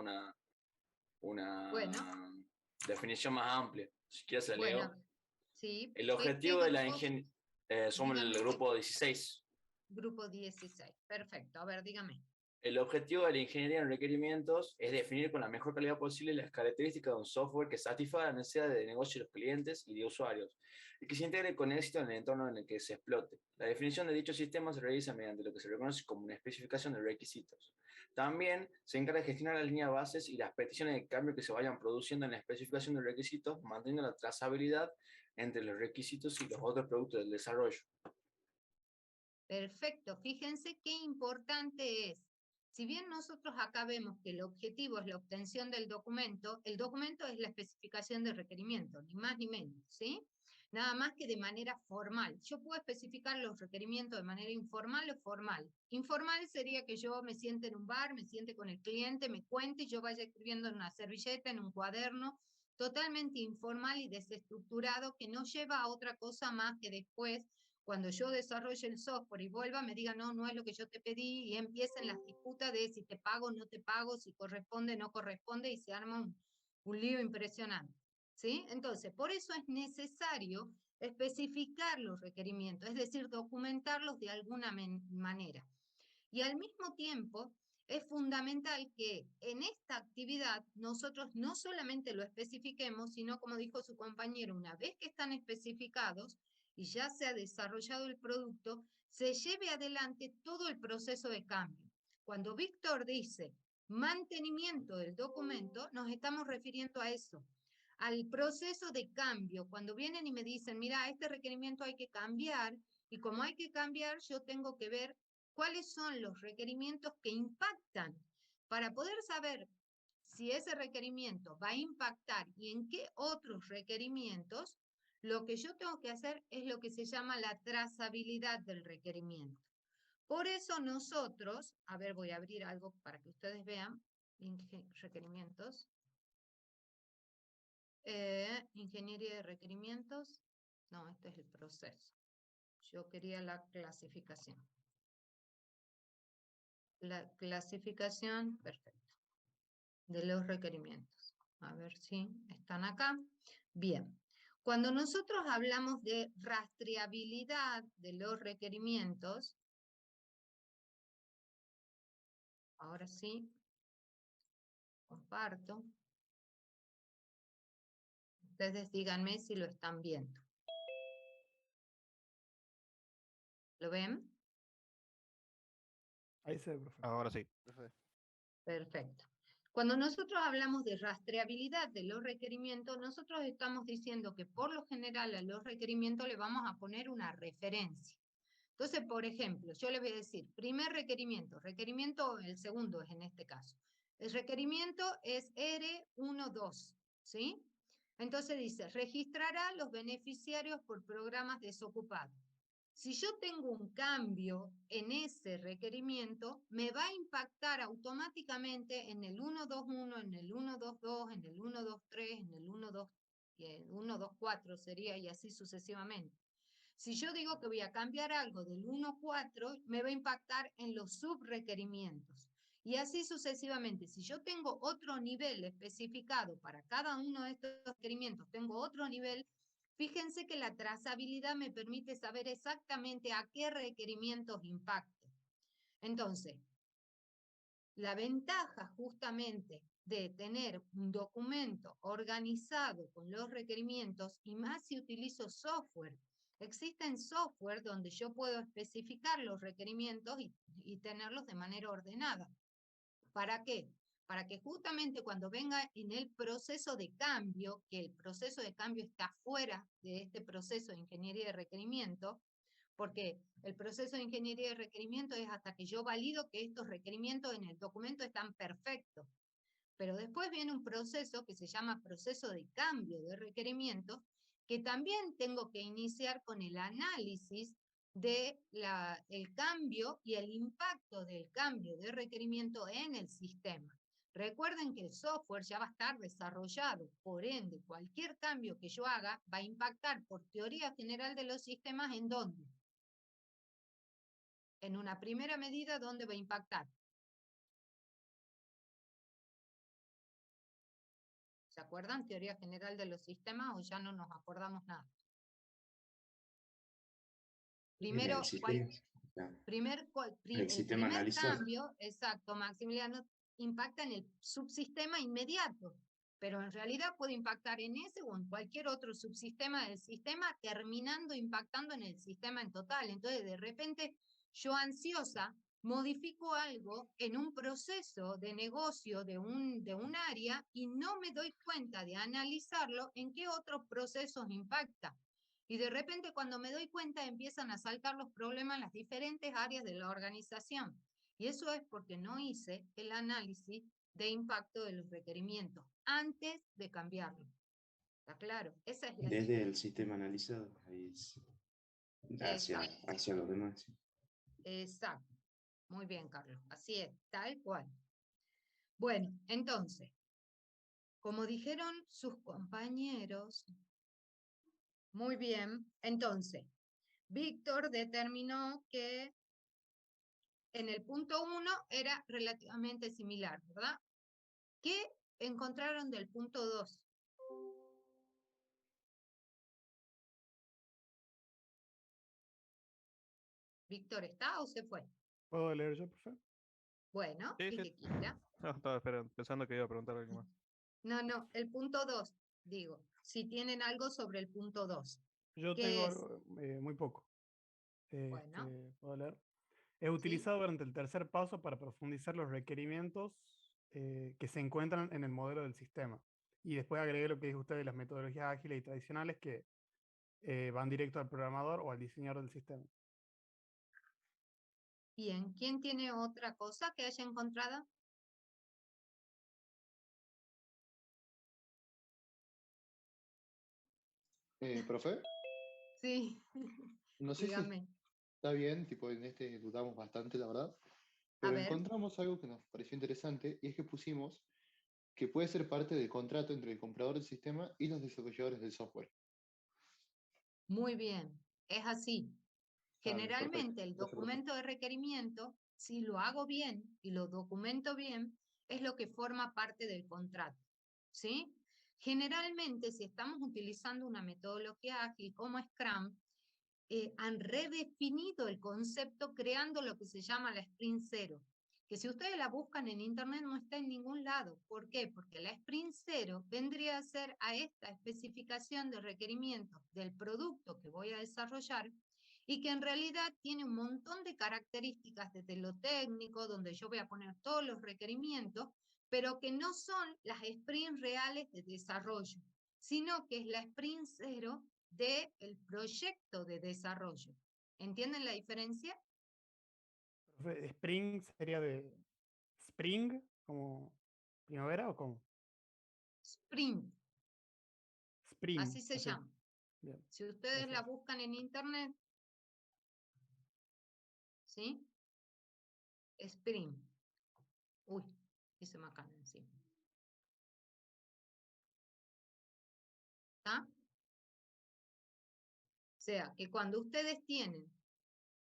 una Bueno. definición más amplia. Si quieres la Bueno, leo. sí. El objetivo de la grupos? ingeniería... somos el Dígame. grupo 16. Grupo 16, perfecto. A ver, dígame. El objetivo de la ingeniería en requerimientos es definir con la mejor calidad posible las características de un software que satisfaga las necesidades de negocio de los clientes y de usuarios, y que se integre con éxito en el entorno en el que se explote. La definición de dichos sistemas se realiza mediante lo que se reconoce como una especificación de requisitos. También se encarga de gestionar las líneas bases y las peticiones de cambio que se vayan produciendo en la especificación de requisitos, manteniendo la trazabilidad entre los requisitos y los otros productos del desarrollo. Perfecto. Fíjense qué importante es. Si bien nosotros acá vemos que el objetivo es la obtención del documento, el documento es la especificación de requerimiento, ni más ni menos, ¿sí? Nada más que de manera formal. Yo puedo especificar los requerimientos de manera informal o formal. Informal sería que yo me siente en un bar, me siente con el cliente, me cuente y yo vaya escribiendo en una servilleta, en un cuaderno, totalmente informal y desestructurado, que no lleva a otra cosa más que después, cuando yo desarrolle el software y vuelva, me diga, no, no es lo que yo te pedí, y empiecen las disputas de si te pago o no te pago, si corresponde o no corresponde, y se arma un lío impresionante. ¿Sí? Entonces, por eso es necesario especificar los requerimientos, es decir, documentarlos de alguna manera. Y al mismo tiempo, es fundamental que en esta actividad nosotros no solamente lo especifiquemos, sino como dijo su compañero, una vez que están especificados y ya se ha desarrollado el producto, se lleve adelante todo el proceso de cambio. Cuando Víctor dice mantenimiento del documento, nos estamos refiriendo a eso, al proceso de cambio. Cuando vienen y me dicen, mira, este requerimiento hay que cambiar, y como hay que cambiar, yo tengo que ver cuáles son los requerimientos que impactan para poder saber si ese requerimiento va a impactar y en qué otros requerimientos. Lo que yo tengo que hacer es lo que se llama la trazabilidad del requerimiento. Por eso nosotros, a ver, voy a abrir algo para que ustedes vean, requerimientos. Ingeniería de requerimientos. No, este es el proceso. Yo quería la clasificación. La clasificación, perfecto, de los requerimientos. A ver si están acá. Bien. Cuando nosotros hablamos de rastreabilidad de los requerimientos, ahora sí, comparto. Ustedes díganme si lo están viendo. ¿Lo ven? Ahí se ve, profe. Ahora sí. Perfecto. Cuando nosotros hablamos de rastreabilidad de los requerimientos, nosotros estamos diciendo que por lo general a los requerimientos le vamos a poner una referencia. Entonces, por ejemplo, yo le voy a decir, primer requerimiento, el segundo es en este caso. El requerimiento es R12, ¿sí? Entonces dice, registrará los beneficiarios por programas desocupados. Si yo tengo un cambio en ese requerimiento, me va a impactar automáticamente en el 121, en el 122, en el 123, en el 124 sería, y así sucesivamente. Si yo digo que voy a cambiar algo del 1.4, me va a impactar en los subrequerimientos. Y así sucesivamente. Si yo tengo otro nivel especificado para cada uno de estos requerimientos, tengo otro nivel, fíjense que la trazabilidad me permite saber exactamente a qué requerimientos impacto. Entonces, la ventaja justamente de tener un documento organizado con los requerimientos, y más si utilizo software. Existen software donde yo puedo especificar los requerimientos y tenerlos de manera ordenada. ¿Para qué? Para que justamente cuando venga en el proceso de cambio, que el proceso de cambio está fuera de este proceso de ingeniería de requerimiento, porque el proceso de ingeniería de requerimiento es hasta que yo valido que estos requerimientos en el documento están perfectos. Pero después viene un proceso que se llama proceso de cambio de requerimientos, que también tengo que iniciar con el análisis de el cambio y el impacto del cambio de requerimiento en el sistema. Recuerden que el software ya va a estar desarrollado, por ende, cualquier cambio que yo haga va a impactar por teoría general de los sistemas ¿en dónde? En una primera medida, ¿dónde va a impactar? ¿Se acuerdan? Teoría general de los sistemas, o ya no nos acordamos nada. Primero, el sistema primer analizado. cambio, exacto, Maximiliano, impacta en el subsistema inmediato, pero en realidad puede impactar en ese o en cualquier otro subsistema del sistema, terminando impactando en el sistema en total. Entonces, de repente, yo ansiosa, modifico algo en un proceso de negocio de un área y no me doy cuenta de analizarlo en qué otros procesos impacta. Y de repente cuando me doy cuenta empiezan a saltar los problemas en las diferentes áreas de la organización. Y eso es porque no hice el análisis de impacto de los requerimientos antes de cambiarlo. ¿Está claro? Esa es la Desde el sistema analizado hacia los demás. Exacto. Muy bien, Carlos. Así es, tal cual. Bueno, entonces, como dijeron sus compañeros, muy bien, entonces, Víctor determinó que en el punto 1 era relativamente similar, ¿verdad? ¿Qué encontraron del punto 2? Víctor, ¿está o se fue? ¿Puedo leer yo, profe? Bueno, Sí, el sí. que quiera. No, estaba esperando, pensando que iba a preguntar algo más. No, el punto 2, digo, si tienen algo sobre el punto 2. Yo ¿Qué tengo es? algo, muy poco. Bueno, ¿Puedo leer? Es sí, utilizado durante el tercer paso para profundizar los requerimientos que se encuentran en el modelo del sistema. Y después agregué lo que dijo usted de las metodologías ágiles y tradicionales que van directo al programador o al diseñador del sistema. bien. ¿Quién tiene otra cosa que haya encontrado? Profe, Sí, no sé si dígame. está bien, tipo en este dudamos bastante, la verdad, A pero ver, encontramos algo que nos pareció interesante y es que pusimos que puede ser parte del contrato entre el comprador del sistema y los desarrolladores del software. muy bien. Es así. Ah, bien, perfecto. Generalmente el Gracias, profe. documento de requerimiento, si lo hago bien y lo documento bien, es lo que forma parte del contrato, ¿sí? Generalmente, si estamos utilizando una metodología ágil como Scrum, han redefinido el concepto creando lo que se llama la Sprint Zero, que si ustedes la buscan en internet no está en ningún lado. ¿Por qué? Porque la Sprint Zero vendría a ser a esta especificación de requerimientos del producto que voy a desarrollar y que en realidad tiene un montón de características desde lo técnico, donde yo voy a poner todos los requerimientos, pero que no son las sprints reales de desarrollo, sino que es la sprint cero del proyecto de desarrollo. ¿Entienden la diferencia? Profe, Spring sería de Spring, como primavera o como Sprint, Spring. así se llama. Bien, Si ustedes la gracias. buscan en internet, ¿sí? Sprint. Uy, y se me acá encima. ¿Está? O sea, que cuando ustedes tienen,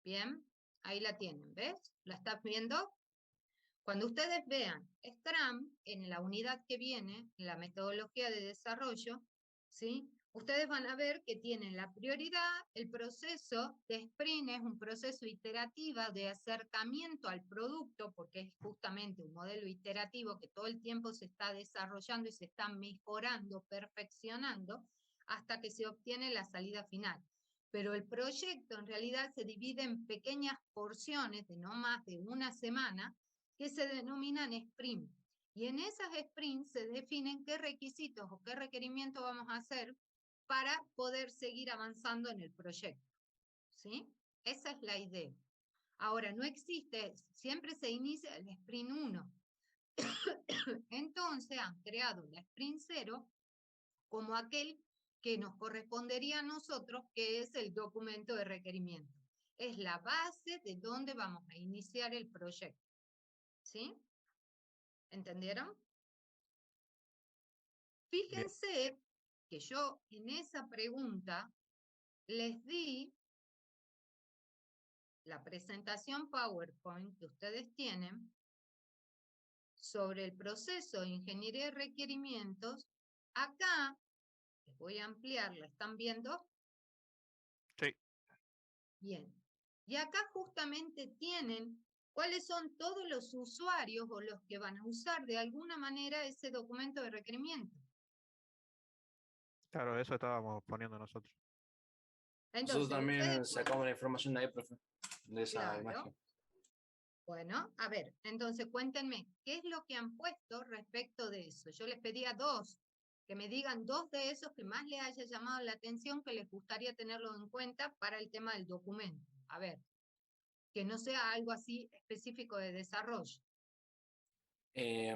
bien, ahí la tienen, ¿ves? ¿La estás viendo? Cuando ustedes vean Scrum en la unidad que viene, en la metodología de desarrollo, ¿sí? Ustedes van a ver que tienen la prioridad, el proceso de sprint es un proceso iterativo de acercamiento al producto, porque es justamente un modelo iterativo que todo el tiempo se está desarrollando y se está mejorando, perfeccionando, hasta que se obtiene la salida final. Pero el proyecto en realidad se divide en pequeñas porciones de no más de una semana, que se denominan sprint. Y en esas sprints se definen qué requisitos o qué requerimientos vamos a hacer para poder seguir avanzando en el proyecto. ¿Sí? Esa es la idea. Ahora, no existe, siempre se inicia el sprint 1. Entonces han creado la sprint 0 como aquel que nos correspondería a nosotros, que es el documento de requerimiento. Es la base de donde vamos a iniciar el proyecto. ¿Sí? ¿Entendieron? Fíjense que yo en esa pregunta les di la presentación PowerPoint que ustedes tienen sobre el proceso de ingeniería de requerimientos. Acá, les voy a ampliar, ¿la están viendo? Sí. Bien. Y acá justamente tienen cuáles son todos los usuarios o los que van a usar de alguna manera ese documento de requerimiento. Claro, eso estábamos poniendo nosotros. Entonces, Nosotros también ustedes sacamos la información de ahí, profe, de esa Claro. imagen. Bueno, a ver, entonces cuéntenme, ¿qué es lo que han puesto respecto de eso? Yo les pedía dos, que me digan dos de esos que más les haya llamado la atención, que les gustaría tenerlo en cuenta para el tema del documento. A ver, que no sea algo así específico de desarrollo.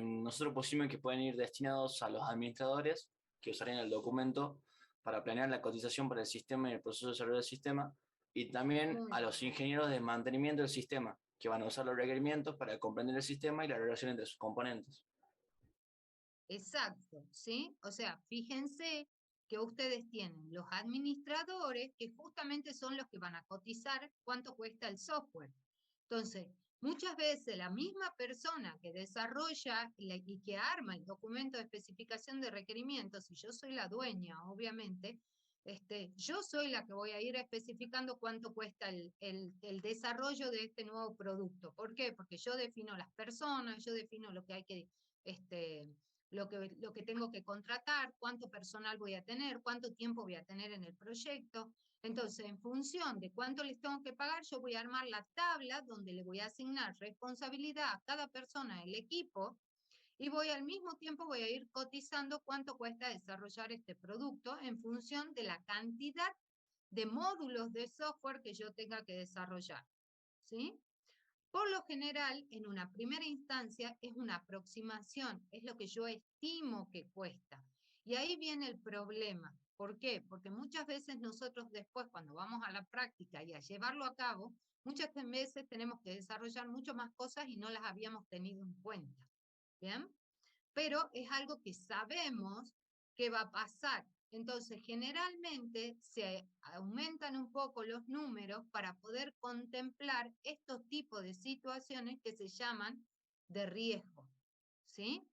Nosotros pusimos que pueden ir destinados a los administradores que usarían el documento para planear la cotización para el sistema y el proceso de desarrollo del sistema, y también Muy a los bien. ingenieros de mantenimiento del sistema, que van a usar los requerimientos para comprender el sistema y la relación entre sus componentes. Exacto, ¿sí? O sea, fíjense que ustedes tienen los administradores, que justamente son los que van a cotizar cuánto cuesta el software. Entonces, muchas veces la misma persona que desarrolla y que arma el documento de especificación de requerimientos, si yo soy la dueña, obviamente, yo soy la que voy a ir especificando cuánto cuesta el desarrollo de este nuevo producto. ¿Por qué? Porque yo defino las personas, yo defino lo que hay que, lo que tengo que contratar, cuánto personal voy a tener, cuánto tiempo voy a tener en el proyecto. Entonces, en función de cuánto les tengo que pagar, yo voy a armar la tabla donde le voy a asignar responsabilidad a cada persona del equipo y al mismo tiempo voy a ir cotizando cuánto cuesta desarrollar este producto en función de la cantidad de módulos de software que yo tenga que desarrollar, ¿sí? Por lo general, en una primera instancia, es una aproximación, es lo que yo estimo que cuesta. Y ahí viene el problema. ¿Por qué? Porque muchas veces nosotros después, cuando vamos a la práctica y a llevarlo a cabo, muchas veces tenemos que desarrollar mucho más cosas y no las habíamos tenido en cuenta. ¿Bien? Pero es algo que sabemos que va a pasar. Entonces, generalmente se aumentan un poco los números para poder contemplar estos tipos de situaciones que se llaman de riesgo, ¿sí?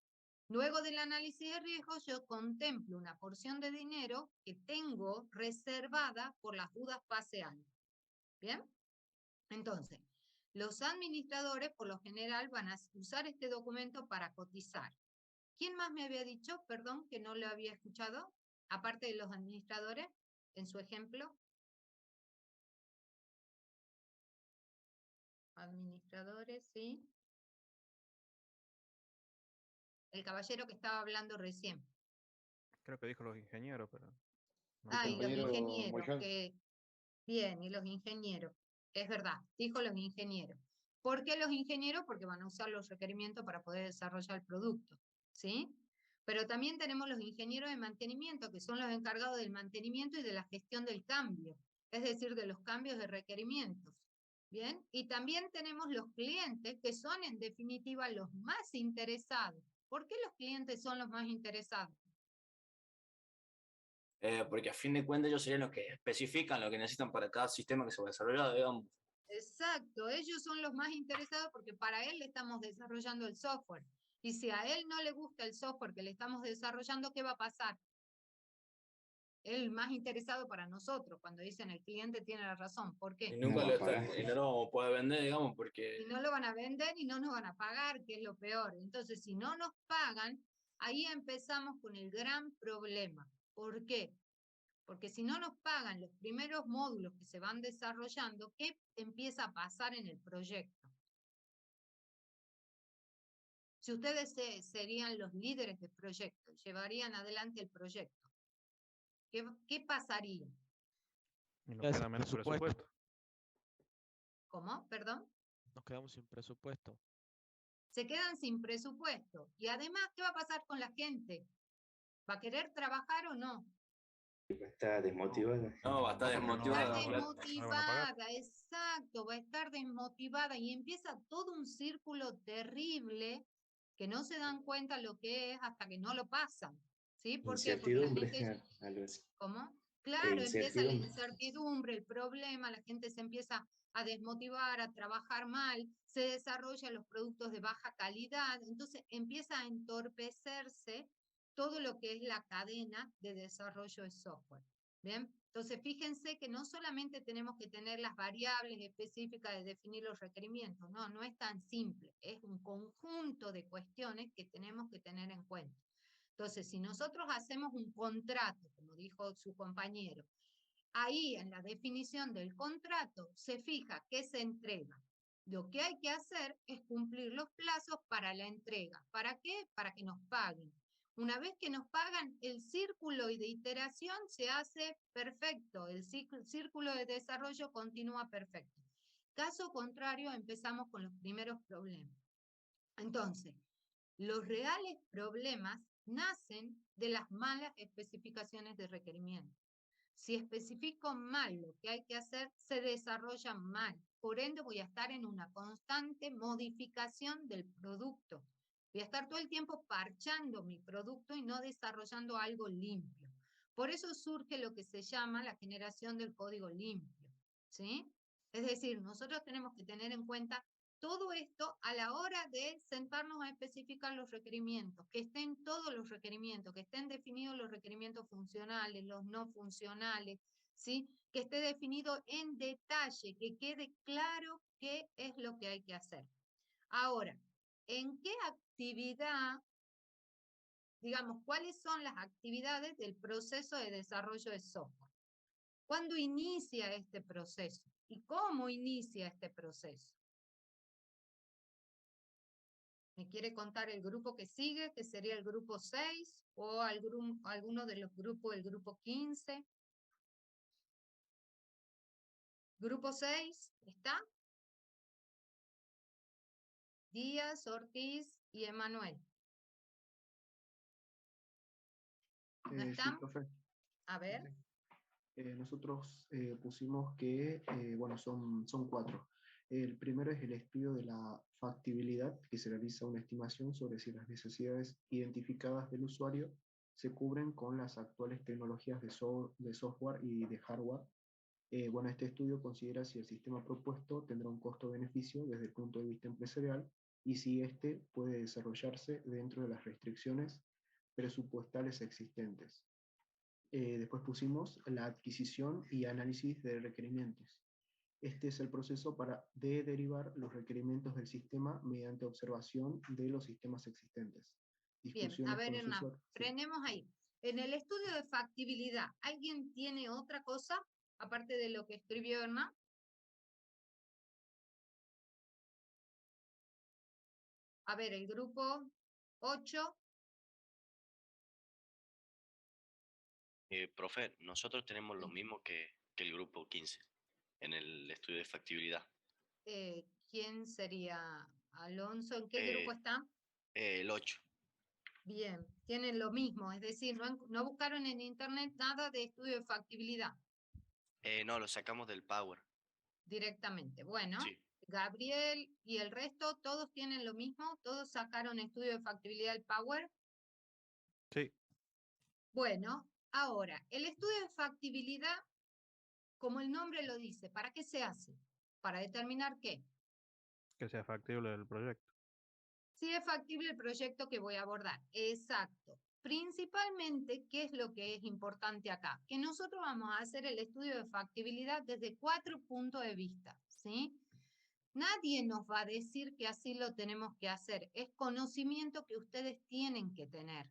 Luego del análisis de riesgo, yo contemplo una porción de dinero que tengo reservada por las dudas pase algo. ¿Bien? Entonces, los administradores, por lo general, van a usar este documento para cotizar. ¿Quién más me había dicho, perdón, que no lo había escuchado? Aparte de los administradores, en su ejemplo. Administradores, sí. El caballero que estaba hablando recién. Creo que dijo los ingenieros, pero... no Ah, y entiendo. los ingenieros. Bien, y los ingenieros. Es verdad, dijo los ingenieros. ¿Por qué los ingenieros? Porque van a usar los requerimientos para poder desarrollar el producto, ¿sí? Pero también tenemos los ingenieros de mantenimiento, que son los encargados del mantenimiento y de la gestión del cambio, es decir, de los cambios de requerimientos. ¿Bien? Y también tenemos los clientes, que son en definitiva los más interesados. ¿Por qué los clientes son los más interesados? Porque a fin de cuentas ellos serían los que especifican lo que necesitan para cada sistema que se va a desarrollar, digamos. Exacto, ellos son los más interesados porque para él le estamos desarrollando el software. Y si a él no le gusta el software que le estamos desarrollando, ¿qué va a pasar? El más interesado para nosotros, cuando dicen el cliente tiene la razón. ¿Por qué? Y nunca y no lo puede vender, digamos, porque... Y no lo van a vender y no nos van a pagar, que es lo peor. Entonces, si no nos pagan, ahí empezamos con el gran problema. ¿Por qué? Porque si no nos pagan los primeros módulos que se van desarrollando, ¿qué empieza a pasar en el proyecto? Si ustedes serían los líderes del proyecto, llevarían adelante el proyecto, ¿qué pasaría? Y nos queda menos presupuesto. ¿Cómo? ¿Perdón? Nos quedamos sin presupuesto. Se quedan sin presupuesto. Y además, ¿qué va a pasar con la gente? ¿Va a querer trabajar o no? Va a estar desmotivada. No, va a estar desmotivada. Va a estar desmotivada, exacto, va a estar desmotivada y empieza todo un círculo terrible que no se dan cuenta lo que es hasta que no lo pasan. ¿Sí? ¿Por qué? Porque la gente... algo así. ¿Cómo? Claro, empieza la incertidumbre, el problema, la gente se empieza a desmotivar, a trabajar mal, se desarrollan los productos de baja calidad, entonces empieza a entorpecerse todo lo que es la cadena de desarrollo de software. ¿Bien? Entonces fíjense que no solamente tenemos que tener las variables específicas de definir los requerimientos, no es tan simple, es un conjunto de cuestiones que tenemos que tener en cuenta. Entonces, si nosotros hacemos un contrato, como dijo su compañero, ahí en la definición del contrato se fija qué se entrega. Lo que hay que hacer es cumplir los plazos para la entrega. ¿Para qué? Para que nos paguen. Una vez que nos pagan, el círculo de iteración se hace perfecto, el círculo de desarrollo continúa perfecto. Caso contrario, empezamos con los primeros problemas. Entonces, los reales problemas nacen de las malas especificaciones de requerimiento. Si especifico mal lo que hay que hacer, se desarrolla mal. Por ende, voy a estar en una constante modificación del producto. Voy a estar todo el tiempo parchando mi producto y no desarrollando algo limpio. Por eso surge lo que se llama la generación del código limpio, ¿sí? Es decir, nosotros tenemos que tener en cuenta todo esto a la hora de sentarnos a especificar los requerimientos, que estén todos los requerimientos, que estén definidos los requerimientos funcionales, los no funcionales, ¿sí? Que esté definido en detalle, que quede claro qué es lo que hay que hacer. Ahora, ¿en qué actividad, digamos, cuáles son las actividades del proceso de desarrollo de software? ¿Cuándo inicia este proceso? ¿Y cómo inicia este proceso? ¿Me quiere contar el grupo que sigue, que sería el grupo 6, o alguno de los grupos del grupo 15? Grupo 6, ¿está? Díaz, Ortiz y Emanuel. ¿No Sí, están? profe. A ver. Nosotros pusimos que, bueno, son 4. El primero es el estudio de la factibilidad, que se realiza una estimación sobre si las necesidades identificadas del usuario se cubren con las actuales tecnologías de software y de hardware. Bueno, este estudio considera si el sistema propuesto tendrá un costo-beneficio desde el punto de vista empresarial y si éste puede desarrollarse dentro de las restricciones presupuestales existentes. Después pusimos la adquisición y análisis de requerimientos. Este es el proceso de derivar los requerimientos del sistema mediante observación de los sistemas existentes. Bien, a ver, Hernán, frenemos ahí. En el estudio de factibilidad, ¿alguien tiene otra cosa aparte de lo que escribió Hernán? A ver, el grupo 8. Profe, nosotros tenemos lo mismo que el grupo 15 en el estudio de factibilidad. ¿Quién sería? Alonso, ¿en qué grupo está? El 8. Bien, tienen lo mismo, es decir, no buscaron en internet nada de estudio de factibilidad. No, lo sacamos del Power. Directamente. Bueno, sí. Gabriel y el resto, ¿todos tienen lo mismo? ¿Todos sacaron estudio de factibilidad del Power? Sí. Bueno, ahora, el estudio de factibilidad, como el nombre lo dice, ¿para qué se hace? ¿Para determinar qué? Que sea factible el proyecto. Si es factible el proyecto que voy a abordar. Exacto. Principalmente, ¿qué es lo que es importante acá? Que nosotros vamos a hacer el estudio de factibilidad desde 4 puntos de vista, ¿sí? Nadie nos va a decir que así lo tenemos que hacer. Es conocimiento que ustedes tienen que tener.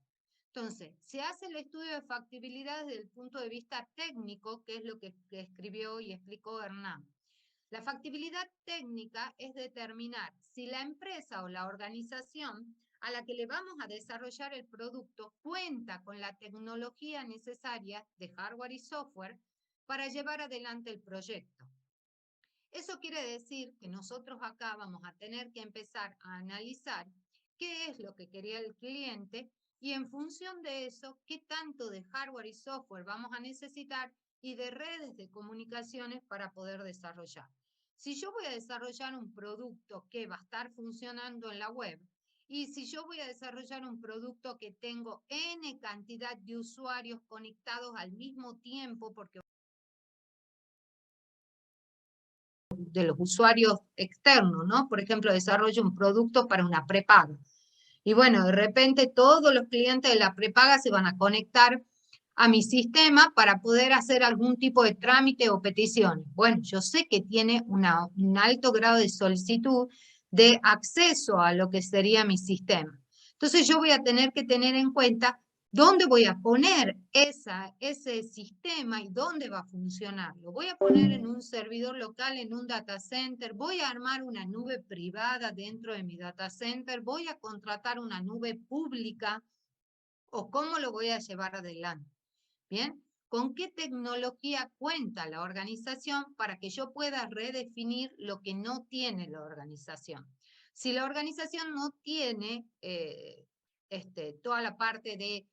Entonces, se hace el estudio de factibilidad desde el punto de vista técnico, que es lo que escribió y explicó Hernán. La factibilidad técnica es determinar si la empresa o la organización a la que le vamos a desarrollar el producto cuenta con la tecnología necesaria de hardware y software para llevar adelante el proyecto. Eso quiere decir que nosotros acá vamos a tener que empezar a analizar qué es lo que quería el cliente y en función de eso, qué tanto de hardware y software vamos a necesitar y de redes de comunicaciones para poder desarrollar. Si yo voy a desarrollar un producto que va a estar funcionando en la web, y si yo voy a desarrollar un producto que tengo N cantidad de usuarios conectados al mismo tiempo, porque de los usuarios externos, ¿no? Por ejemplo, desarrollo un producto para una prepaga. Y bueno, de repente todos los clientes de la prepaga se van a conectar a mi sistema para poder hacer algún tipo de trámite o petición. Bueno, yo sé que tiene un alto grado de solicitud de acceso a lo que sería mi sistema. Entonces yo voy a tener que tener en cuenta dónde voy a poner ese sistema y dónde va a funcionar. Lo voy a poner en un servidor local, en un data center, voy a armar una nube privada dentro de mi data center, voy a contratar una nube pública o cómo lo voy a llevar adelante. ¿Bien? ¿Con qué tecnología cuenta la organización para que yo pueda redefinir lo que no tiene la organización? Si la organización no tiene toda la parte de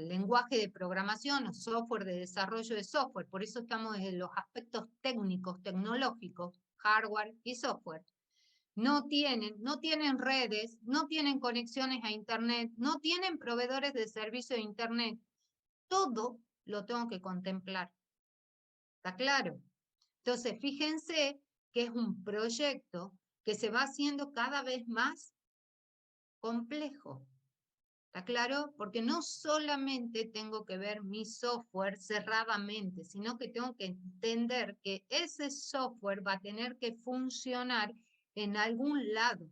lenguaje de programación o software de desarrollo de software, por eso estamos en los aspectos técnicos, tecnológicos, hardware y software, no tienen redes, no tienen conexiones a internet, no tienen proveedores de servicio de internet, todo lo tengo que contemplar. ¿Está claro? Entonces, fíjense que es un proyecto que se va haciendo cada vez más complejo. ¿Está claro? Porque no solamente tengo que ver mi software cerradamente, sino que tengo que entender que ese software va a tener que funcionar en algún lado.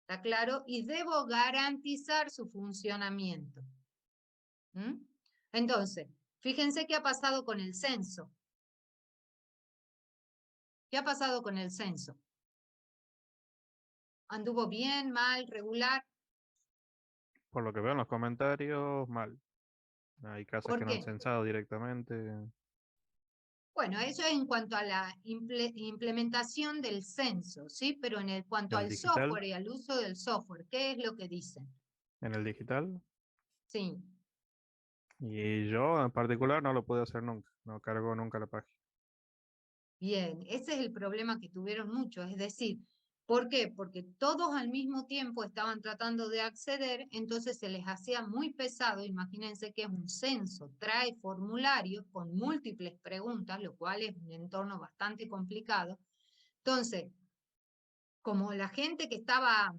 ¿Está claro? Y debo garantizar su funcionamiento. ¿Mm? Entonces, fíjense qué ha pasado con el censo. ¿Qué ha pasado con el censo? ¿Anduvo bien, mal, regular? Por lo que veo en los comentarios, mal. Hay casas ¿Por que no han qué? censado directamente. Bueno, eso es en cuanto a la implementación del censo, ¿sí? Pero en cuanto ¿En el al digital? software y al uso del software, ¿qué es lo que dicen? ¿En el digital? Sí. Y yo en particular no lo pude hacer nunca. No cargo nunca la página. Bien, ese es el problema que tuvieron muchos, es decir, ¿por qué? Porque todos al mismo tiempo estaban tratando de acceder, entonces se les hacía muy pesado. Imagínense que es un censo, trae formularios con múltiples preguntas, lo cual es un entorno bastante complicado. Entonces, como la gente que estaba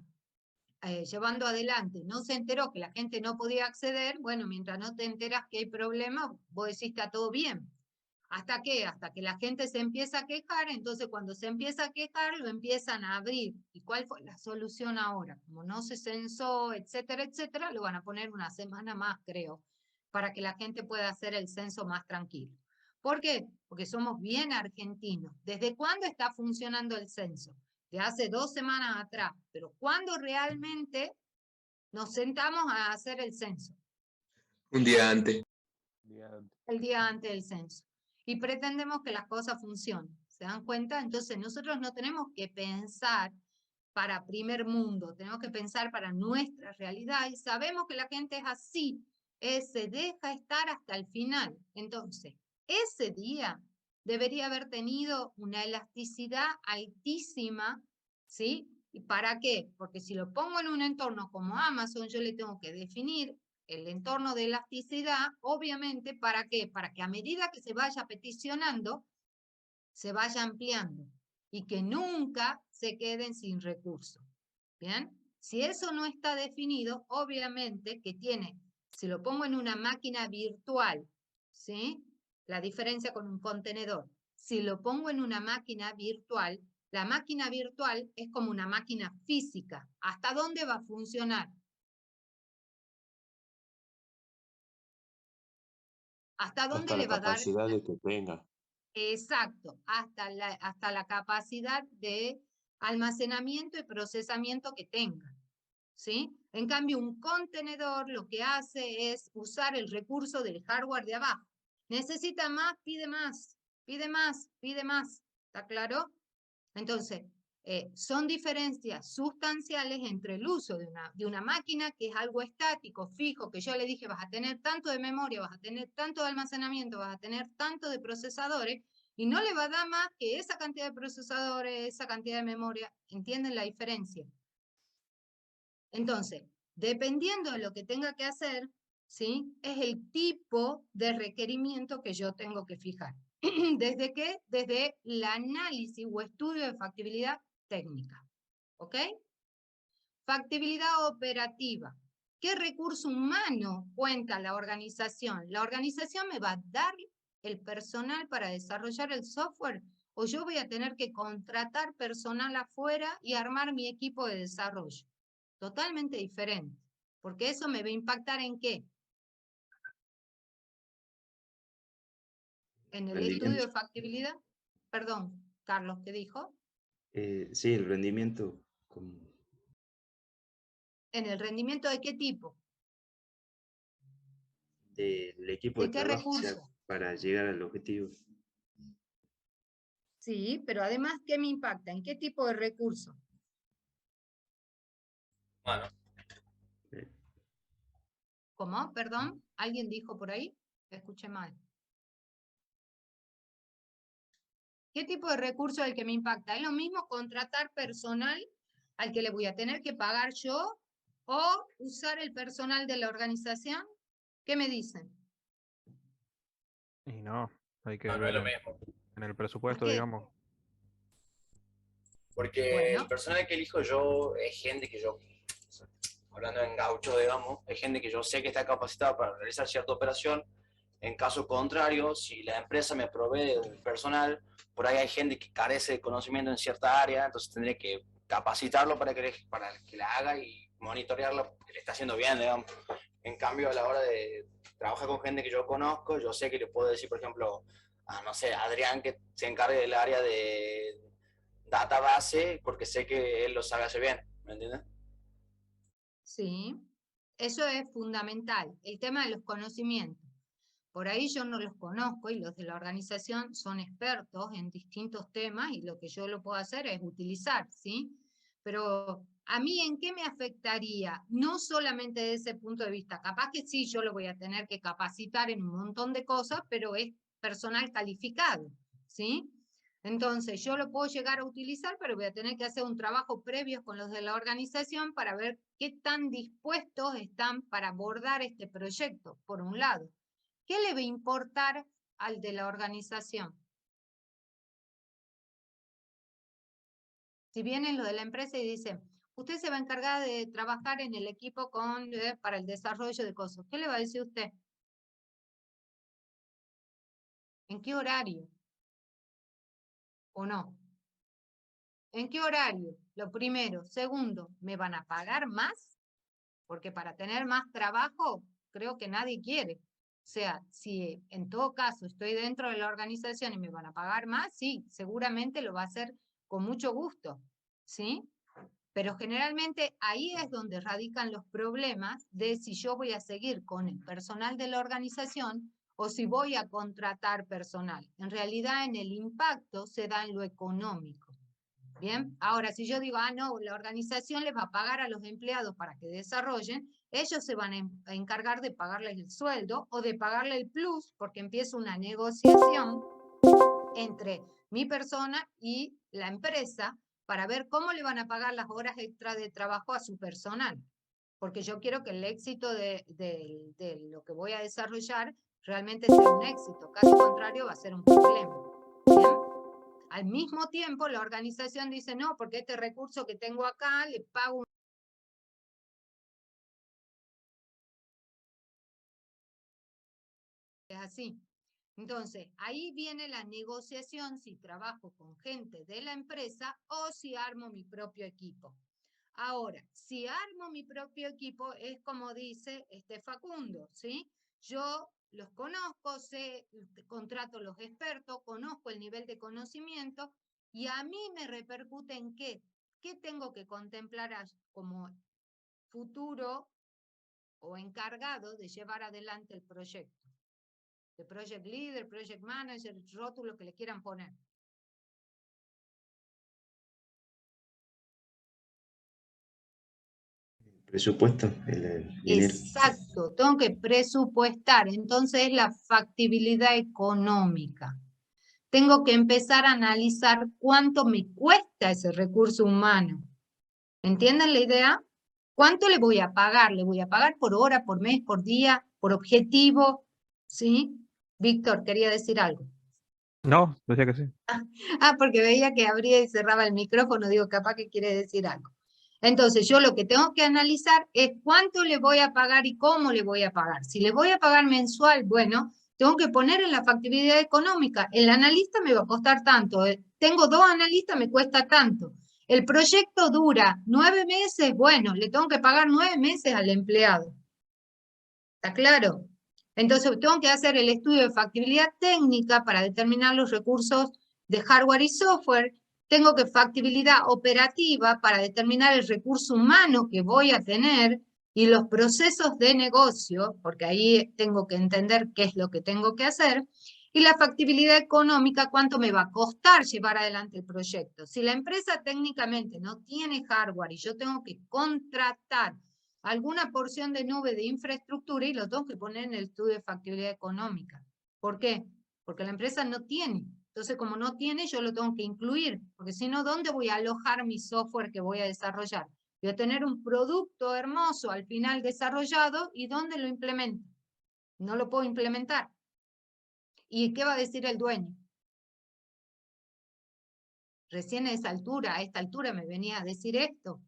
llevando adelante no se enteró que la gente no podía acceder, bueno, mientras no te enteras que hay problemas, vos decís está todo bien. ¿Hasta qué? Hasta que la gente se empieza a quejar, entonces cuando se empieza a quejar lo empiezan a abrir. ¿Y cuál fue la solución ahora? Como no se censó, etcétera, etcétera, lo van a poner una semana más, creo, para que la gente pueda hacer el censo más tranquilo. ¿Por qué? Porque somos bien argentinos. ¿Desde cuándo está funcionando el censo? De hace 2 semanas atrás. Pero ¿cuándo realmente nos sentamos a hacer el censo? Un día antes. El día antes del censo. Y pretendemos que las cosas funcionen. ¿Se dan cuenta? Entonces nosotros no tenemos que pensar para primer mundo, tenemos que pensar para nuestra realidad y sabemos que la gente es así, se deja estar hasta el final. Entonces, ese día debería haber tenido una elasticidad altísima, ¿sí? ¿Y para qué? Porque si lo pongo en un entorno como Amazon, yo le tengo que definir el entorno de elasticidad, obviamente, ¿para qué? Para que a medida que se vaya peticionando, se vaya ampliando y que nunca se queden sin recursos. ¿Bien? Si eso no está definido, obviamente que tiene, si lo pongo en una máquina virtual, ¿sí? La diferencia con un contenedor. Si lo pongo en una máquina virtual, la máquina virtual es como una máquina física. ¿Hasta dónde va a funcionar? ¿Hasta dónde Hasta le la va a dar? capacidad de que tenga. Exacto, hasta la capacidad de almacenamiento y procesamiento que tenga, ¿sí? En cambio, un contenedor lo que hace es usar el recurso del hardware de abajo. Necesita más, pide más, pide más, pide más. ¿Está claro? Entonces, son diferencias sustanciales entre el uso de una máquina, que es algo estático, fijo, que yo le dije, vas a tener tanto de memoria, vas a tener tanto de almacenamiento, vas a tener tanto de procesadores, y no le va a dar más que esa cantidad de procesadores, esa cantidad de memoria. ¿Entienden la diferencia? Entonces, dependiendo de lo que tenga que hacer, ¿sí? Es el tipo de requerimiento que yo tengo que fijar. ¿Desde qué? Desde el análisis o estudio de factibilidad técnica. ¿Ok? Factibilidad operativa. ¿Qué recurso humano cuenta la organización? ¿La organización me va a dar el personal para desarrollar el software? ¿O yo voy a tener que contratar personal afuera y armar mi equipo de desarrollo? Totalmente diferente. Porque eso me va a impactar ¿en qué? En el estudio de factibilidad. Perdón, Carlos, ¿qué dijo? Sí, el rendimiento. ¿En el rendimiento de qué tipo? Del equipo ¿De de qué trabajo, o sea, recurso? para llegar al objetivo. Sí, pero además, ¿qué me impacta? ¿En qué tipo de recurso? Bueno. ¿Cómo? Perdón, ¿alguien dijo por ahí? Escuché mal. ¿Qué tipo de recurso es el que me impacta? ¿Es lo mismo contratar personal al que le voy a tener que pagar yo o usar el personal de la organización? ¿Qué me dicen? Y no, hay que No, no ver es lo mismo. en el ¿Por presupuesto, qué? digamos. Porque el personal que elijo yo es gente que yo, hablando en gaucho, digamos, es gente que yo sé que está capacitada para realizar cierta operación. En caso contrario, si la empresa me provee un personal, por ahí hay gente que carece de conocimiento en cierta área, entonces tendré que capacitarlo para que la haga y monitorearlo, que le está haciendo bien, digamos. En cambio, a la hora de trabajar con gente que yo conozco, yo sé que le puedo decir, por ejemplo, a, no sé, a Adrián que se encargue del área de database, porque sé que él lo sabe hacer bien, ¿me entiendes? Sí, eso es fundamental, el tema de los conocimientos. Por ahí yo no los conozco y los de la organización son expertos en distintos temas y lo que yo lo puedo hacer es utilizar, ¿sí? Pero a mí, ¿en qué me afectaría? No solamente desde ese punto de vista, capaz que sí, yo lo voy a tener que capacitar en un montón de cosas, pero es personal calificado, ¿sí? Entonces, yo lo puedo llegar a utilizar, pero voy a tener que hacer un trabajo previo con los de la organización para ver qué tan dispuestos están para abordar este proyecto, por un lado. ¿Qué le va a importar al de la organización? Si viene lo de la empresa y dice, usted se va a encargar de trabajar en el equipo para el desarrollo de cosas, ¿qué le va a decir usted? ¿En qué horario? ¿O no? ¿En qué horario? Lo primero. Segundo, ¿me van a pagar más? Porque para tener más trabajo, creo que nadie quiere. O sea, si en todo caso estoy dentro de la organización y me van a pagar más, sí, seguramente lo va a hacer con mucho gusto, ¿sí? Pero generalmente ahí es donde radican los problemas de si yo voy a seguir con el personal de la organización o si voy a contratar personal. En realidad, en el impacto se da en lo económico. Bien, ahora si yo digo, no, la organización les va a pagar a los empleados para que desarrollen, ellos se van a encargar de pagarles el sueldo o de pagarle el plus, porque empieza una negociación entre mi persona y la empresa para ver cómo le van a pagar las horas extra de trabajo a su personal. Porque yo quiero que el éxito de lo que voy a desarrollar realmente sea un éxito. Caso contrario, va a ser un problema. ¿Bien? Al mismo tiempo, la organización dice, no, porque este recurso que tengo acá, le pago es así. Entonces, ahí viene la negociación si trabajo con gente de la empresa o si armo mi propio equipo. Ahora, si armo mi propio equipo, es como dice Facundo, ¿sí? Yo los conozco, contrato los expertos, conozco el nivel de conocimiento y a mí me repercute en qué. ¿Qué tengo que contemplar como futuro o encargado de llevar adelante el proyecto? De project leader, project manager, rótulo que le quieran poner. Presupuesto, el dinero. Exacto, tengo que presupuestar, entonces es la factibilidad económica. Tengo que empezar a analizar cuánto me cuesta ese recurso humano. ¿Entienden la idea? ¿Cuánto le voy a pagar? ¿Le voy a pagar por hora, por mes, por día, por objetivo? ¿Sí? Víctor, quería decir algo. No, decía que sí. Porque veía que abría y cerraba el micrófono, digo, capaz que quiere decir algo. Entonces, yo lo que tengo que analizar es cuánto le voy a pagar y cómo le voy a pagar. Si le voy a pagar mensual, bueno, tengo que poner en la factibilidad económica. El analista me va a costar tanto. Tengo 2 analistas, me cuesta tanto. El proyecto dura 9 meses, bueno, le tengo que pagar 9 meses al empleado. ¿Está claro? Entonces, tengo que hacer el estudio de factibilidad técnica para determinar los recursos de hardware y software. Tengo que factibilidad operativa para determinar el recurso humano que voy a tener y los procesos de negocio, porque ahí tengo que entender qué es lo que tengo que hacer. Y la factibilidad económica, cuánto me va a costar llevar adelante el proyecto. Si la empresa técnicamente no tiene hardware y yo tengo que contratar alguna porción de nube de infraestructura y lo tengo que poner en el estudio de factibilidad económica. ¿Por qué? Porque la empresa no tiene. Entonces, como no tiene, yo lo tengo que incluir, porque si no, ¿dónde voy a alojar mi software que voy a desarrollar? Voy a tener un producto hermoso al final desarrollado, ¿y dónde lo implemento? No lo puedo implementar. ¿Y qué va a decir el dueño? Recién a esta altura me venía a decir esto.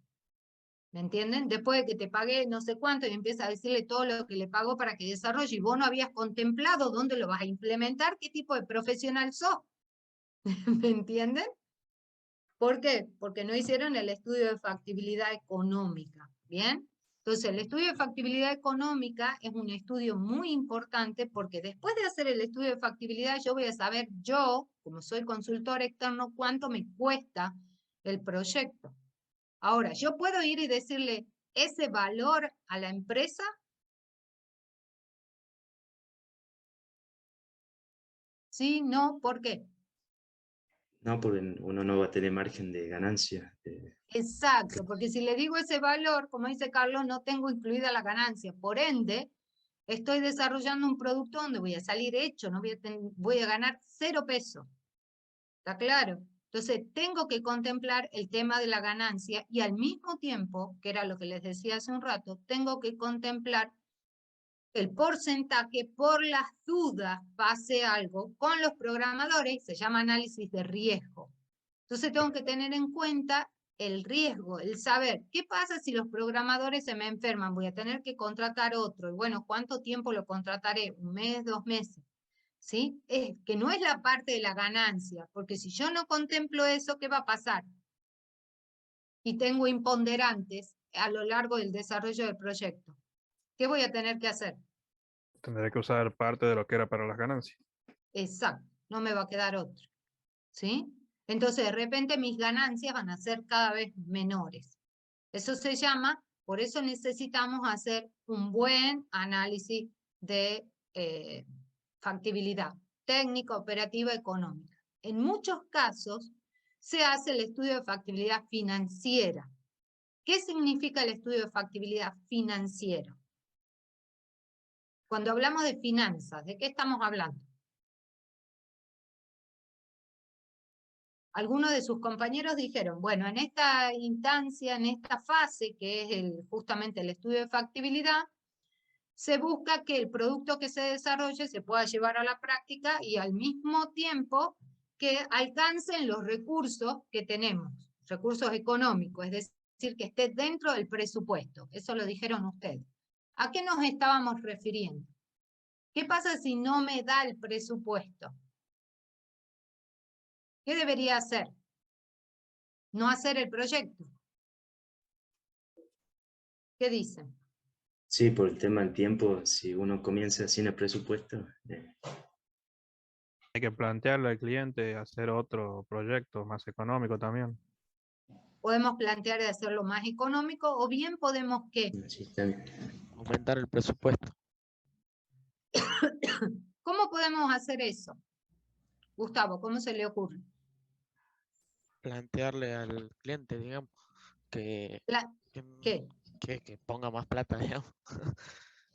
¿Me entienden? Después de que te pagué no sé cuánto y empieza a decirle todo lo que le pagó para que desarrolle y vos no habías contemplado dónde lo vas a implementar, qué tipo de profesional sos. ¿Me entienden? ¿Por qué? Porque no hicieron el estudio de factibilidad económica. ¿Bien? Entonces, el estudio de factibilidad económica es un estudio muy importante porque después de hacer el estudio de factibilidad, yo voy a saber yo, como soy consultor externo, cuánto me cuesta el proyecto. Ahora, yo puedo ir y decirle ese valor a la empresa. Sí, no, ¿por qué? No, porque uno no va a tener margen de ganancia. Exacto, porque si le digo ese valor, como dice Carlos, no tengo incluida la ganancia. Por ende, estoy desarrollando un producto donde voy a salir hecho, no voy a ganar 0 pesos. ¿Está claro? Entonces, tengo que contemplar el tema de la ganancia y al mismo tiempo, que era lo que les decía hace un rato, tengo que contemplar el porcentaje por las dudas pase algo con los programadores, se llama análisis de riesgo. Entonces tengo que tener en cuenta el riesgo, el saber, ¿qué pasa si los programadores se me enferman? Voy a tener que contratar otro. Y bueno, ¿cuánto tiempo lo contrataré? ¿1 mes, 2 meses? ¿Sí? Es que no es la parte de la ganancia, porque si yo no contemplo eso, ¿qué va a pasar? Y tengo imponderantes a lo largo del desarrollo del proyecto. ¿Qué voy a tener que hacer? Tendré que usar parte de lo que era para las ganancias. Exacto, no me va a quedar otro. ¿Sí? Entonces, de repente mis ganancias van a ser cada vez menores. Eso se llama, por eso necesitamos hacer un buen análisis de factibilidad técnica, operativa, económica. En muchos casos se hace el estudio de factibilidad financiera. ¿Qué significa el estudio de factibilidad financiera? Cuando hablamos de finanzas, ¿de qué estamos hablando? Algunos de sus compañeros dijeron, bueno, en esta instancia, en esta fase, que es justamente el estudio de factibilidad, se busca que el producto que se desarrolle se pueda llevar a la práctica y al mismo tiempo que alcancen los recursos que tenemos, recursos económicos, es decir, que esté dentro del presupuesto. Eso lo dijeron ustedes. ¿A qué nos estábamos refiriendo? ¿Qué pasa si no me da el presupuesto? ¿Qué debería hacer? No hacer el proyecto. ¿Qué dicen? Sí, por el tema del tiempo, si uno comienza sin el presupuesto. Hay que plantearle al cliente hacer otro proyecto más económico también. Podemos plantear de hacerlo más económico o bien podemos ¿qué? Aumentar el presupuesto. ¿Cómo podemos hacer eso? Gustavo, ¿cómo se le ocurre? Plantearle al cliente, digamos, que ponga más plata, digamos.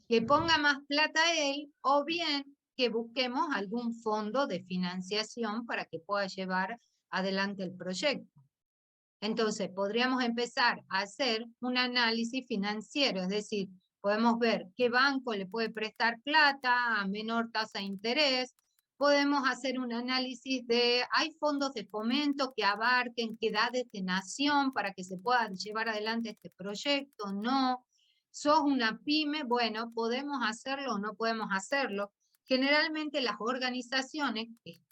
Que ponga más plata él o bien que busquemos algún fondo de financiación para que pueda llevar adelante el proyecto. Entonces, podríamos empezar a hacer un análisis financiero, es decir, podemos ver qué banco le puede prestar plata a menor tasa de interés, podemos hacer un análisis de, ¿hay fondos de fomento que abarquen qué edades de nación para que se pueda llevar adelante este proyecto? No. ¿Sos una pyme? Bueno, ¿podemos hacerlo o no podemos hacerlo? Generalmente las organizaciones,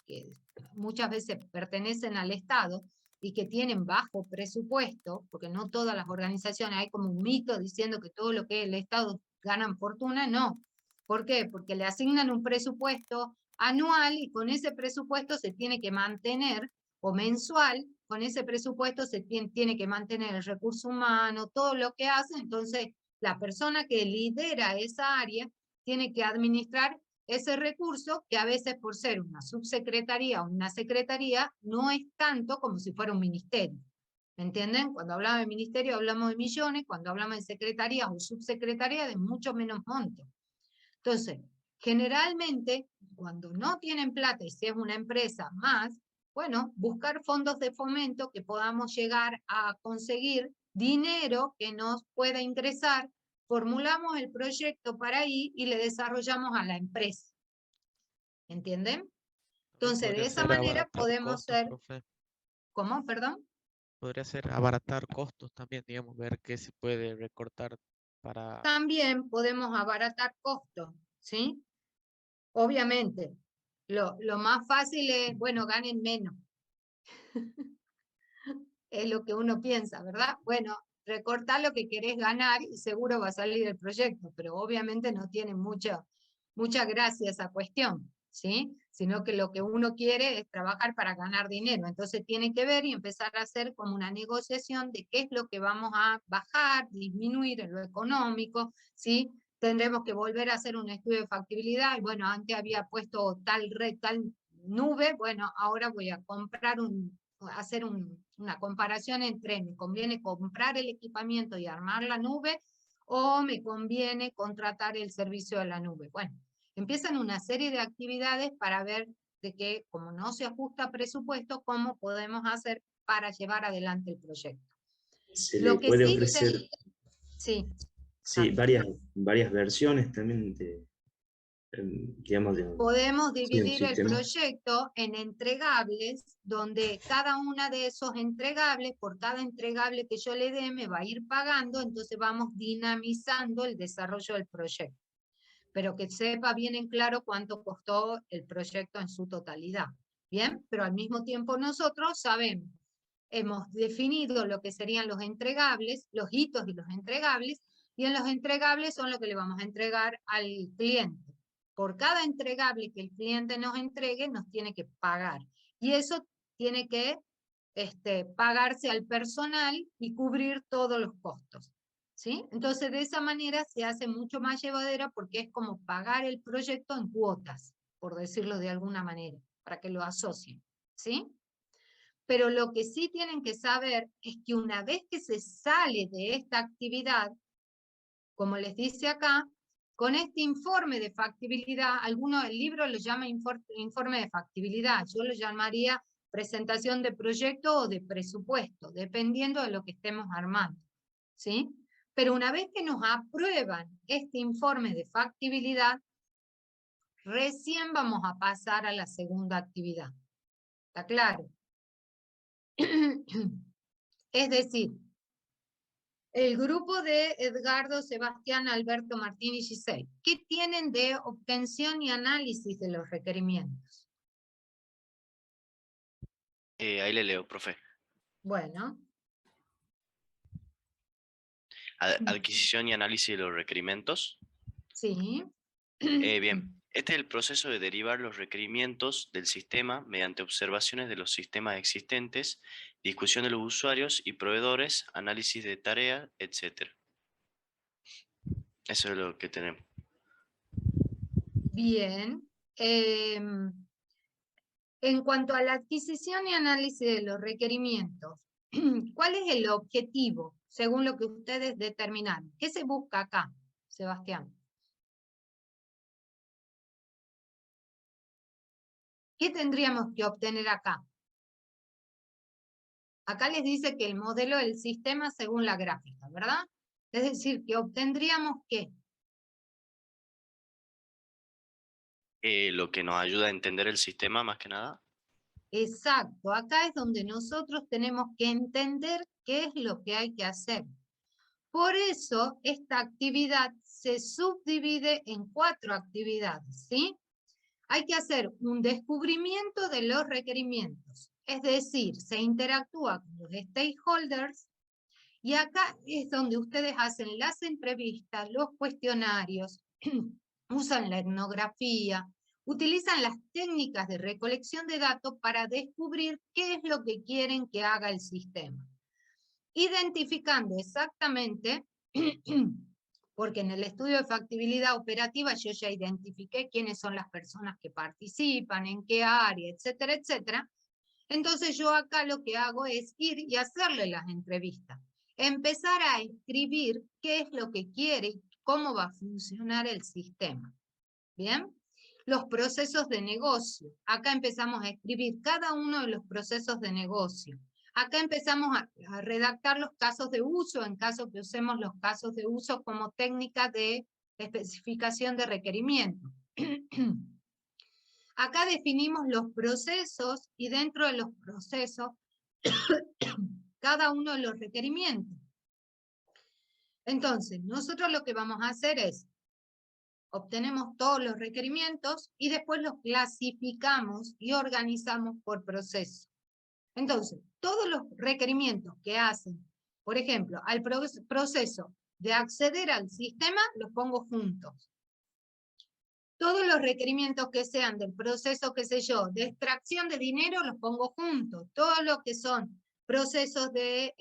que muchas veces pertenecen al Estado, y que tienen bajo presupuesto, porque no todas las organizaciones, hay como un mito diciendo que todo lo que es el Estado ganan fortuna, no. ¿Por qué? Porque le asignan un presupuesto anual y con ese presupuesto se tiene que mantener, o mensual, con ese presupuesto se tiene que mantener el recurso humano, todo lo que hace, entonces la persona que lidera esa área tiene que administrar ese recurso que a veces por ser una subsecretaría o una secretaría no es tanto como si fuera un ministerio. ¿Me entienden? Cuando hablamos de ministerio hablamos de millones, cuando hablamos de secretaría o subsecretaría de mucho menos monto. Entonces, generalmente cuando no tienen plata y si es una empresa más, bueno, buscar fondos de fomento que podamos llegar a conseguir dinero que nos pueda ingresar, formulamos el proyecto para ahí y le desarrollamos a la empresa. ¿Entienden? Entonces, de esa manera podemos ser... ¿Cómo? Perdón. Podría ser abaratar costos también, digamos, ver qué se puede recortar para... También podemos abaratar costos, ¿sí? Obviamente, lo más fácil es, bueno, ganen menos. Es lo que uno piensa, ¿verdad? Bueno, recortar lo que querés ganar y seguro va a salir el proyecto, pero obviamente no tiene mucha gracia esa cuestión, ¿sí? Sino que lo que uno quiere es trabajar para ganar dinero. Entonces tiene que ver y empezar a hacer como una negociación de qué es lo que vamos a bajar, disminuir en lo económico, ¿sí? Tendremos que volver a hacer un estudio de factibilidad, y bueno, antes había puesto tal nube, bueno, ahora voy a comprar hacer una comparación entre me conviene comprar el equipamiento y armar la nube o me conviene contratar el servicio de la nube. Bueno, empiezan una serie de actividades para ver de que, como no se ajusta presupuesto, cómo podemos hacer para llevar adelante el proyecto. Se Lo le que puede sí ofrecer sí, varias versiones también de, digamos, de podemos un dividir el sistema. proyecto en entregables, donde cada una de esos entregables, por cada entregable que yo le dé, me va a ir pagando, entonces vamos dinamizando el desarrollo del proyecto. Pero que sepa bien en claro cuánto costó el proyecto en su totalidad. ¿Bien? Pero al mismo tiempo nosotros sabemos, hemos definido lo que serían los entregables, los hitos y los entregables, y en los entregables son lo que le vamos a entregar al cliente. Por cada entregable que el cliente nos entregue, nos tiene que pagar. Y eso tiene que pagarse al personal y cubrir todos los costos. ¿Sí? Entonces, de esa manera se hace mucho más llevadera porque es como pagar el proyecto en cuotas, por decirlo de alguna manera, para que lo asocien. ¿Sí? Pero lo que sí tienen que saber es que una vez que se sale de esta actividad, como les dice acá, con este informe de factibilidad, algunos el libro lo llama informe de factibilidad, yo lo llamaría presentación de proyecto o de presupuesto, dependiendo de lo que estemos armando. ¿Sí? Pero una vez que nos aprueban este informe de factibilidad, recién vamos a pasar a la segunda actividad. ¿Está claro? Es decir, el grupo de Edgardo, Sebastián, Alberto, Martín y Giselle, ¿qué tienen de obtención y análisis de los requerimientos? Ahí le leo, profe. Bueno. Adquisición y análisis de los requerimientos. Sí. Bien, este es el proceso de derivar los requerimientos del sistema mediante observaciones de los sistemas existentes, discusión de los usuarios y proveedores, análisis de tareas, etc. Eso es lo que tenemos. Bien. En cuanto a la adquisición y análisis de los requerimientos, ¿cuál es el objetivo según lo que ustedes determinaron? ¿Qué se busca acá, Sebastián? ¿Qué tendríamos que obtener acá? Acá les dice que el modelo del sistema según la gráfica, ¿verdad? Es decir, que obtendríamos ¿qué? Lo que nos ayuda a entender el sistema más que nada. Exacto, acá es donde nosotros tenemos que entender qué es lo que hay que hacer. Por eso esta actividad se subdivide en 4 actividades, ¿sí? Hay que hacer un descubrimiento de los requerimientos, es decir, se interactúa con los stakeholders y acá es donde ustedes hacen las entrevistas, los cuestionarios, usan la etnografía, utilizan las técnicas de recolección de datos para descubrir qué es lo que quieren que haga el sistema. Identificando exactamente, porque en el estudio de factibilidad operativa yo ya identifiqué quiénes son las personas que participan, en qué área, etcétera, etcétera. Entonces yo acá lo que hago es ir y hacerle las entrevistas. Empezar a escribir qué es lo que quiere y cómo va a funcionar el sistema. ¿Bien? Los procesos de negocio. Acá empezamos a escribir cada uno de los procesos de negocio. Acá empezamos a redactar los casos de uso, en caso que usemos los casos de uso como técnica de especificación de requerimiento. Acá definimos los procesos y dentro de los procesos cada uno de los requerimientos. Entonces, nosotros lo que vamos a hacer es, obtenemos todos los requerimientos y después los clasificamos y organizamos por proceso. Entonces, todos los requerimientos que hacen, por ejemplo, al proceso de acceder al sistema, los pongo juntos. Todos los requerimientos que sean del proceso, qué sé yo, de extracción de dinero, los pongo juntos. Todo lo que son procesos de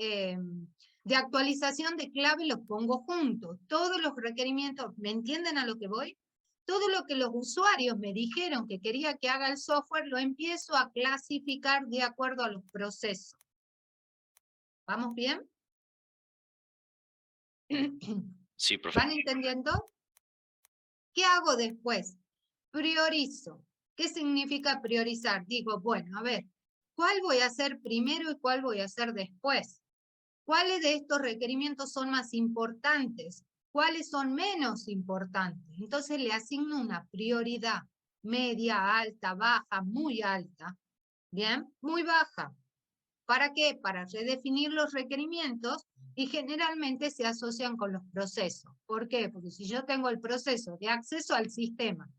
actualización de clave, los pongo juntos. Todos los requerimientos, ¿me entienden a lo que voy? Todo lo que los usuarios me dijeron que quería que haga el software, lo empiezo a clasificar de acuerdo a los procesos. ¿Vamos bien? Sí, profe. ¿Van entendiendo? ¿Qué hago después? Priorizo. ¿Qué significa priorizar? Digo, bueno, a ver, ¿cuál voy a hacer primero y cuál voy a hacer después? ¿Cuáles de estos requerimientos son más importantes? ¿Cuáles son menos importantes? Entonces le asigno una prioridad, media, alta, baja, muy alta. ¿Bien? Muy baja. ¿Para qué? Para redefinir los requerimientos y generalmente se asocian con los procesos. ¿Por qué? Porque si yo tengo el proceso de acceso al sistema,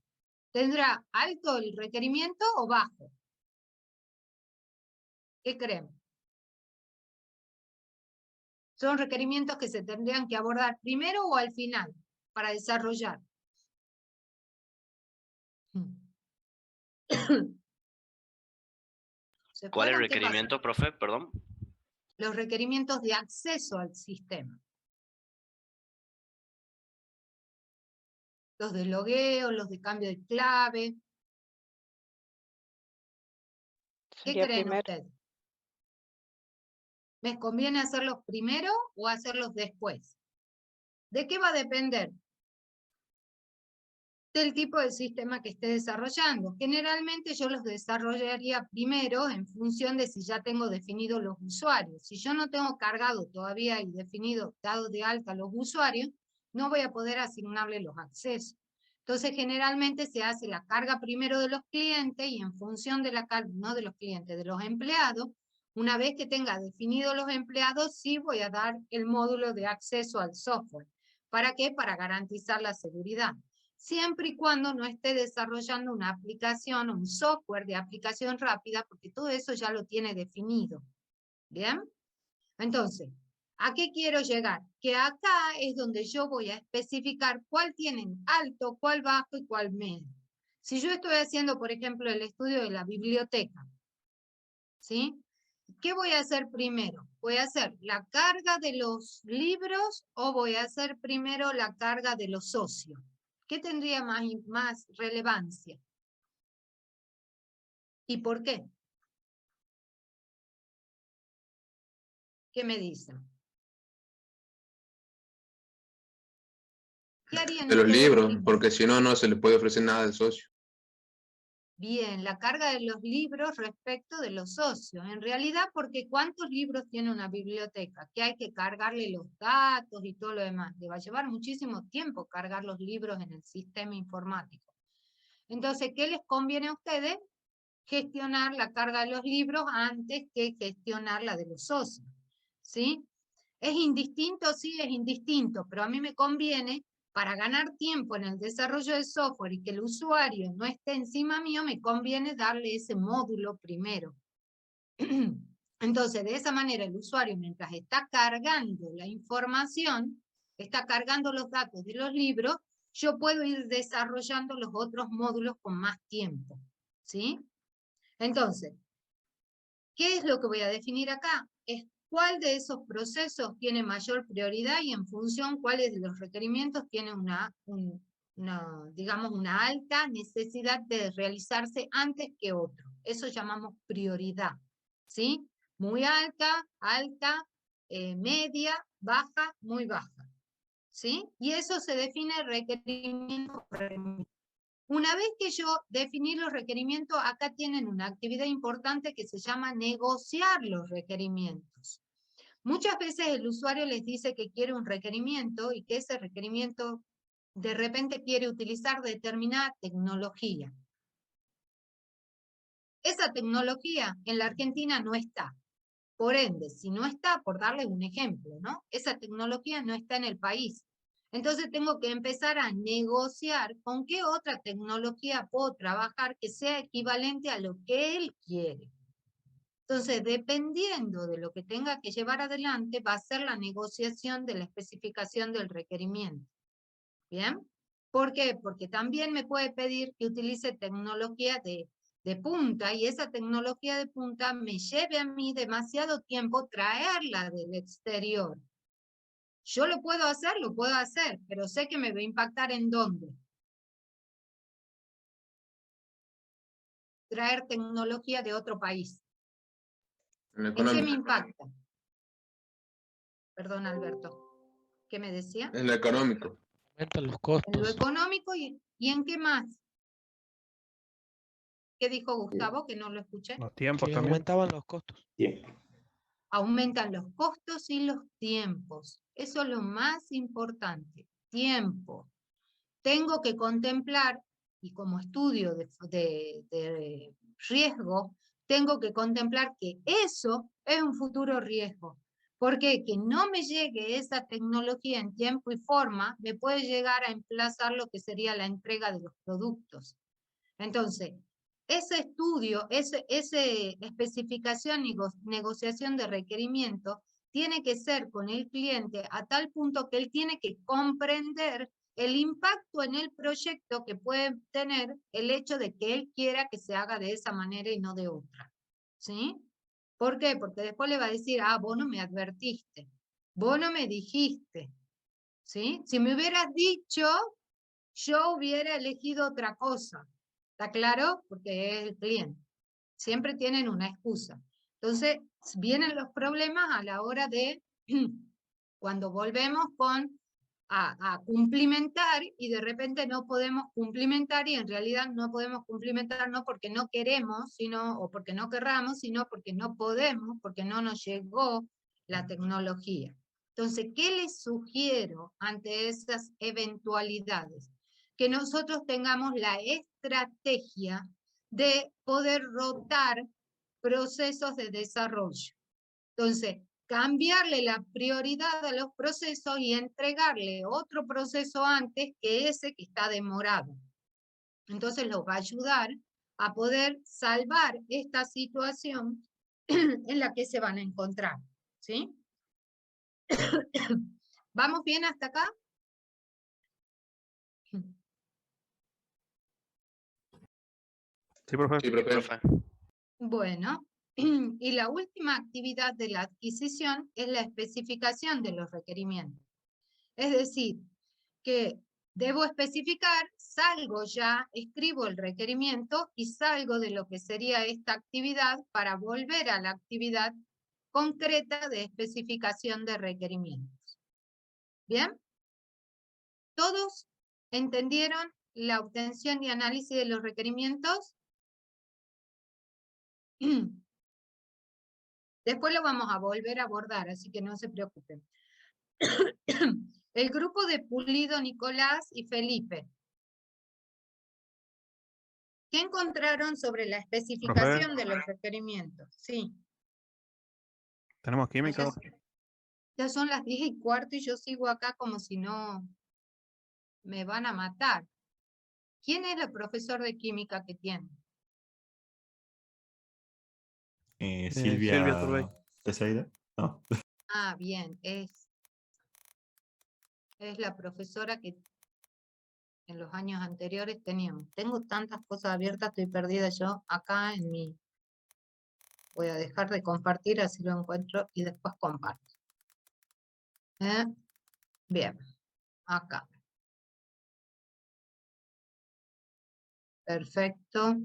¿tendrá alto el requerimiento o bajo? ¿Qué creen? ¿Son requerimientos que se tendrían que abordar primero o al final para desarrollar? ¿Cuál es el requerimiento, profe? Perdón. Los requerimientos de acceso al sistema. Los de logueo, los de cambio de clave. ¿Qué creen ustedes? ¿Me conviene hacerlos primero o hacerlos después? ¿De qué va a depender? Del tipo de sistema que esté desarrollando. Generalmente yo los desarrollaría primero en función de si ya tengo definidos los usuarios. Si yo no tengo cargado todavía y definido, dado de alta los usuarios, no voy a poder asignarle los accesos. Entonces generalmente se hace la carga primero de los clientes y en función de la carga, no de los clientes, de los empleados, una vez que tenga definidos los empleados, sí voy a dar el módulo de acceso al software. ¿Para qué? Para garantizar la seguridad. Siempre y cuando no esté desarrollando una aplicación, un software de aplicación rápida, porque todo eso ya lo tiene definido. ¿Bien? Entonces, ¿a qué quiero llegar? Que acá es donde yo voy a especificar cuál tienen alto, cuál bajo y cuál medio. Si yo estoy haciendo, por ejemplo, el estudio de la biblioteca, ¿sí? ¿Qué voy a hacer primero? ¿Voy a hacer la carga de los libros o voy a hacer primero la carga de los socios? ¿Qué tendría más relevancia? ¿Y por qué? ¿Qué me dicen? ¿Qué harían De los ustedes libros, primero? porque si no, no se le puede ofrecer nada al socio. Bien, la carga de los libros respecto de los socios. En realidad, porque ¿cuántos libros tiene una biblioteca? Que hay que cargarle los datos y todo lo demás. Le va a llevar muchísimo tiempo cargar los libros en el sistema informático. Entonces, ¿qué les conviene a ustedes? Gestionar la carga de los libros antes que gestionar la de los socios. ¿Sí? ¿Es indistinto? Sí, es indistinto, pero a mí me conviene, para ganar tiempo en el desarrollo del software y que el usuario no esté encima mío, me conviene darle ese módulo primero. Entonces, de esa manera, el usuario, mientras está cargando la información, está cargando los datos de los libros, yo puedo ir desarrollando los otros módulos con más tiempo. ¿Sí? Entonces, ¿qué es lo que voy a definir acá? Es cuál de esos procesos tiene mayor prioridad y en función cuáles de los requerimientos tienen digamos, una alta necesidad de realizarse antes que otro. Eso llamamos prioridad. ¿Sí? Muy alta, alta, media, baja, muy baja. ¿Sí? Y eso se define requerimiento por requerimiento. Una vez que yo definí los requerimientos, acá tienen una actividad importante que se llama negociar los requerimientos. Muchas veces el usuario les dice que quiere un requerimiento y que ese requerimiento de repente quiere utilizar determinada tecnología. Esa tecnología en la Argentina no está. Por ende, si no está, por darle un ejemplo, ¿no? Esa tecnología no está en el país. Entonces tengo que empezar a negociar con qué otra tecnología puedo trabajar que sea equivalente a lo que él quiere. Entonces, dependiendo de lo que tenga que llevar adelante, va a ser la negociación de la especificación del requerimiento. ¿Bien? ¿Por qué? Porque también me puede pedir que utilice tecnología de punta, y esa tecnología de punta me lleve a mí demasiado tiempo traerla del exterior. Yo lo puedo hacer, pero sé que me va a impactar ¿en dónde? Traer tecnología de otro país. ¿En qué me impacta? Perdón, Alberto. ¿Qué me decía? En lo económico. Aumentan los En lo costos. económico y en qué más. ¿Qué dijo Gustavo? Que no lo escuché. Los tiempos Que también. aumentaban los costos. Aumentan los costos y los tiempos. Eso es lo más importante. Tiempo. Tengo que contemplar, y como estudio de riesgo, tengo que contemplar que eso es un futuro riesgo. Porque que no me llegue esa tecnología en tiempo y forma me puede llegar a emplazar lo que sería la entrega de los productos. Entonces, ese estudio, esa especificación y negociación de requerimientos tiene que ser con el cliente a tal punto que él tiene que comprender el impacto en el proyecto que puede tener el hecho de que él quiera que se haga de esa manera y no de otra. ¿Sí? ¿Por qué? Porque después le va a decir, ah, vos no me advertiste, vos no me dijiste. ¿Sí? Si me hubieras dicho, yo hubiera elegido otra cosa. ¿Está claro? Porque es el cliente. Siempre tienen una excusa. Entonces, vienen los problemas a la hora de cuando volvemos a cumplimentar y de repente no podemos cumplimentar y en realidad no podemos cumplimentar no porque no queremos, o porque no querramos, sino porque no podemos, porque no nos llegó la tecnología. Entonces, ¿qué les sugiero ante esas eventualidades? Que nosotros tengamos la estrategia de poder rotar procesos de desarrollo. Entonces, cambiarle la prioridad a los procesos y entregarle otro proceso antes que ese que está demorado. Entonces, los va a ayudar a poder salvar esta situación en la que se van a encontrar. ¿Sí? ¿Vamos bien hasta acá? Sí, profe. Sí, profe. Bueno, y la última actividad de la adquisición es la especificación de los requerimientos. Es decir, que debo especificar, salgo ya, escribo el requerimiento y salgo de lo que sería esta actividad para volver a la actividad concreta de especificación de requerimientos. ¿Bien? ¿Todos entendieron la obtención y análisis de los requerimientos? Después lo vamos a volver a abordar, así que no se preocupen. El grupo de Pulido, Nicolás y Felipe. ¿Qué encontraron sobre la especificación de los requerimientos? Sí. Tenemos química. Ya son las 10:15 y yo sigo acá como si no me van a matar. ¿Quién es el profesor de química que tiene? Silvia Turbay. ¿Tesaida? No. Ah, bien, es la profesora que en los años anteriores teníamos. Tengo tantas cosas abiertas, estoy perdida yo acá en mi... Voy a dejar de compartir, así lo encuentro y después comparto. Bien, acá. Perfecto.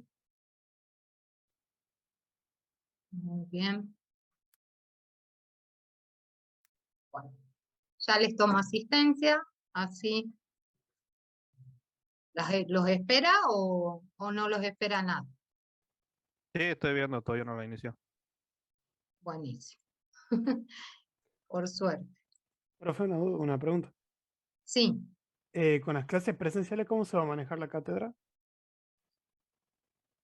Muy bien. Bueno, ya les tomo asistencia, así. ¿Los espera o no los espera nada? Sí, estoy viendo, todavía no la inició. Buenísimo. Por suerte. Profe, una pregunta. Sí. Con las clases presenciales, ¿cómo se va a manejar la cátedra?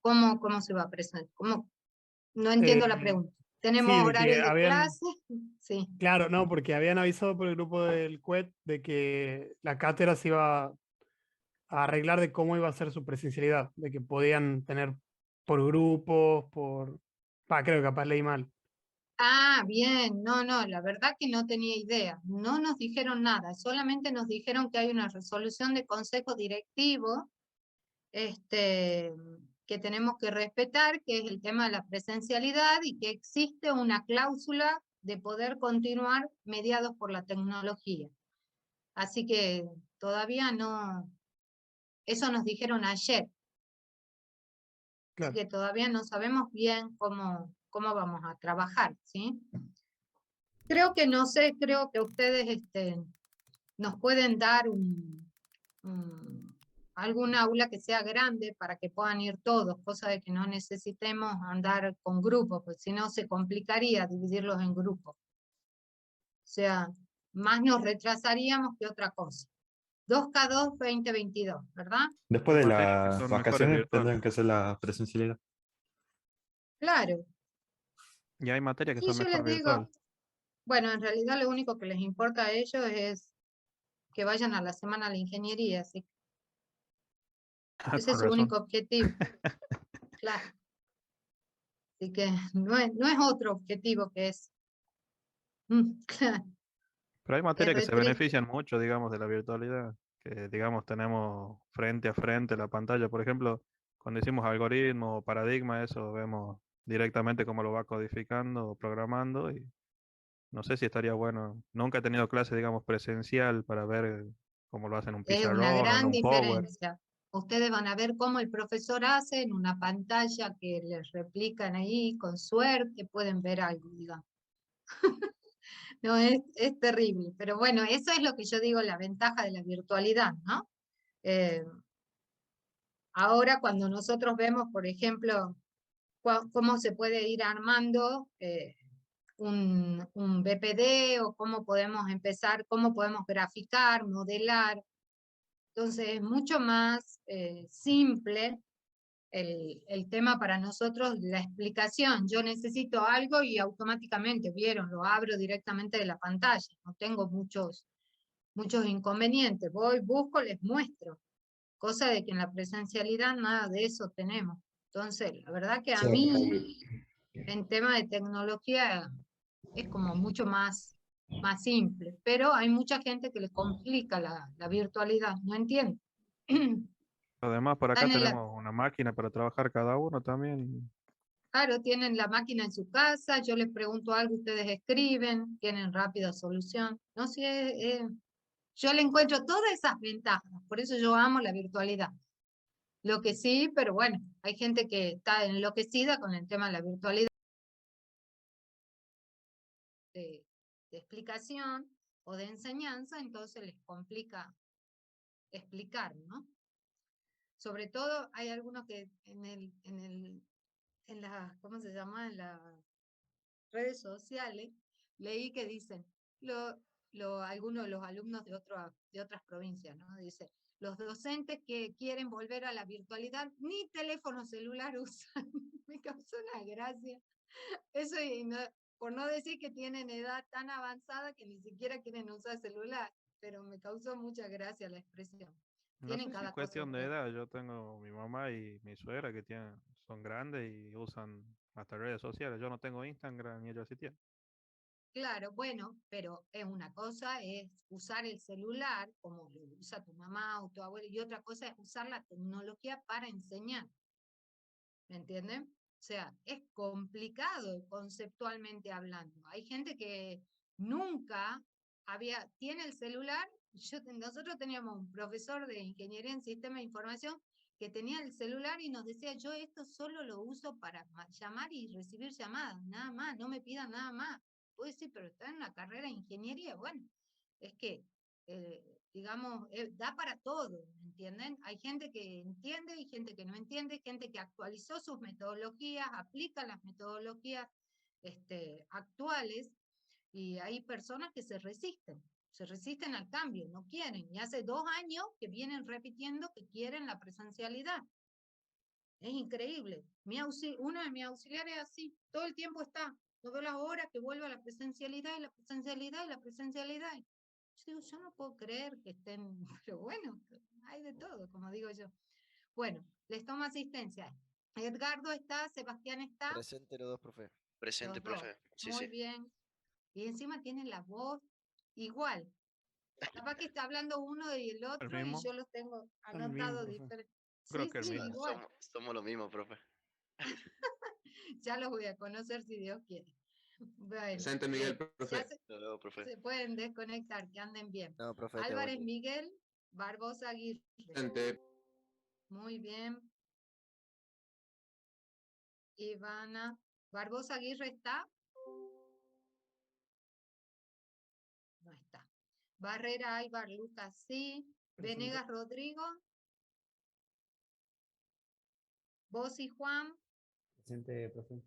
¿Cómo se va a presentar? No entiendo la pregunta. tenemos de que horarios de habían, clase. Sí. claro, no, porque habían avisado por el grupo del CUET de que la cátedra se iba a arreglar de cómo iba a ser su presencialidad, de que podían tener por grupos, creo que capaz leí mal. Ah, bien, no, la verdad que no tenía idea. No nos dijeron nada, solamente nos dijeron que hay una resolución de consejo directivo que tenemos que respetar, que es el tema de la presencialidad y que existe una cláusula de poder continuar mediados por la tecnología. Así que todavía no, eso nos dijeron ayer. Claro. Así que todavía no sabemos bien cómo vamos a trabajar, ¿sí? Creo que no sé, creo que ustedes nos pueden dar algún aula que sea grande para que puedan ir todos, cosa de que no necesitemos andar con grupos, pues si no se complicaría dividirlos en grupos. O sea, más nos retrasaríamos que otra cosa. 2K2 2022, ¿verdad? Después de Materias que las son mejores vacaciones virtuales. tendrán que hacer la presencialidad. Claro. Y hay materias que Sí, son yo mejor les virtual. digo, bueno, en realidad lo único que les importa a ellos es que vayan a la semana de la ingeniería, así que ese Con es su razón. único objetivo. Claro. Así que no es otro objetivo que es. Claro. Pero hay materias que re se triste. benefician mucho, digamos, de la virtualidad, que, digamos, tenemos frente a frente la pantalla. Por ejemplo, cuando hicimos algoritmo o paradigma, eso vemos directamente cómo lo va codificando o programando y no sé si estaría bueno. Nunca he tenido clase, digamos, presencial para ver cómo lo hacen en un Es una pizarrón o en gran un Power. diferencia. Ustedes van a ver cómo el profesor hace en una pantalla que les replican ahí, con suerte pueden ver algo, digamos. No, es terrible, pero bueno, eso es lo que yo digo, la ventaja de la virtualidad, ¿no? Ahora cuando nosotros vemos, por ejemplo, cómo se puede ir armando un BPD o cómo podemos empezar, cómo podemos graficar, modelar. Entonces es mucho más simple el tema para nosotros, la explicación. Yo necesito algo y automáticamente, vieron, lo abro directamente de la pantalla. No tengo muchos inconvenientes. Voy, busco, les muestro. Cosa de que en la presencialidad nada de eso tenemos. Entonces, la verdad que a mí, en tema de tecnología, es como mucho más simple. Pero hay mucha gente que le complica la virtualidad, no entiendo. Además, por acá Están en la- tenemos una máquina para trabajar cada uno también. Claro, tienen la máquina en su casa, yo les pregunto algo, ustedes escriben, tienen rápida solución. No sé, yo le encuentro todas esas ventajas, por eso yo amo la virtualidad. Lo que sí, pero bueno, hay gente que está enloquecida con el tema de la virtualidad. De explicación o de enseñanza, entonces les complica explicar, ¿no? Sobre todo hay algunos que en las, ¿cómo se llama? En las redes sociales, leí que dicen, algunos de los alumnos de otras provincias, ¿no? Dice, los docentes que quieren volver a la virtualidad, ni teléfono celular usan. Me causó una gracia. Eso, por no decir que tienen edad tan avanzada que ni siquiera quieren usar celular, pero me causó mucha gracia la expresión. No Tienen sé si cada es cosa cuestión de horrible. edad. Yo tengo mi mamá y mi suegra que son grandes y usan hasta redes sociales. Yo no tengo Instagram y ellos sí tienen. Claro, bueno, pero una cosa es usar el celular, como lo usa tu mamá o tu abuela, y otra cosa es usar la tecnología para enseñar. ¿Me entienden? O sea, es complicado conceptualmente hablando. Hay gente que nunca tiene el celular. Nosotros teníamos un profesor de ingeniería en sistema de información que tenía el celular y nos decía, yo esto solo lo uso para llamar y recibir llamadas, nada más, no me pidan nada más. Pues sí, pero está en la carrera de ingeniería. Bueno, es que digamos, da para todo, ¿entienden? Hay gente que entiende y gente que no entiende, gente que actualizó sus metodologías, aplica las metodologías actuales, y hay personas que se resisten al cambio, no quieren, y hace 2 años que vienen repitiendo que quieren la presencialidad. Es increíble. Uno de mis auxiliares así, todo el tiempo está, todas las horas que vuelva la presencialidad y la presencialidad y la presencialidad. Yo digo, yo no puedo creer que estén, pero bueno, hay de todo, como digo yo. Bueno, les tomo asistencia. Edgardo está, Sebastián está. Presente los dos, profe. Presente, Los dos. profe. Sí, Muy sí. bien. Y encima tienen la voz igual. Capaz que está hablando uno y el otro y mismo? yo los tengo El mismo, anotados profe. diferentes. Creo Sí, que el sí, mismo. igual. Somos lo mismo, profe. Ya los voy a conocer si Dios quiere. Bueno, Presente, Miguel, ya profe. Luego, profe. se pueden desconectar, que anden bien. No, profe, Álvarez Miguel, Barbosa Aguirre. Presente. Muy bien. Ivana. ¿Barbosa Aguirre está? No está. Barrera Álvar Lucas, sí. Presente. Venegas Rodrigo. Vos y Juan. Presente, profe.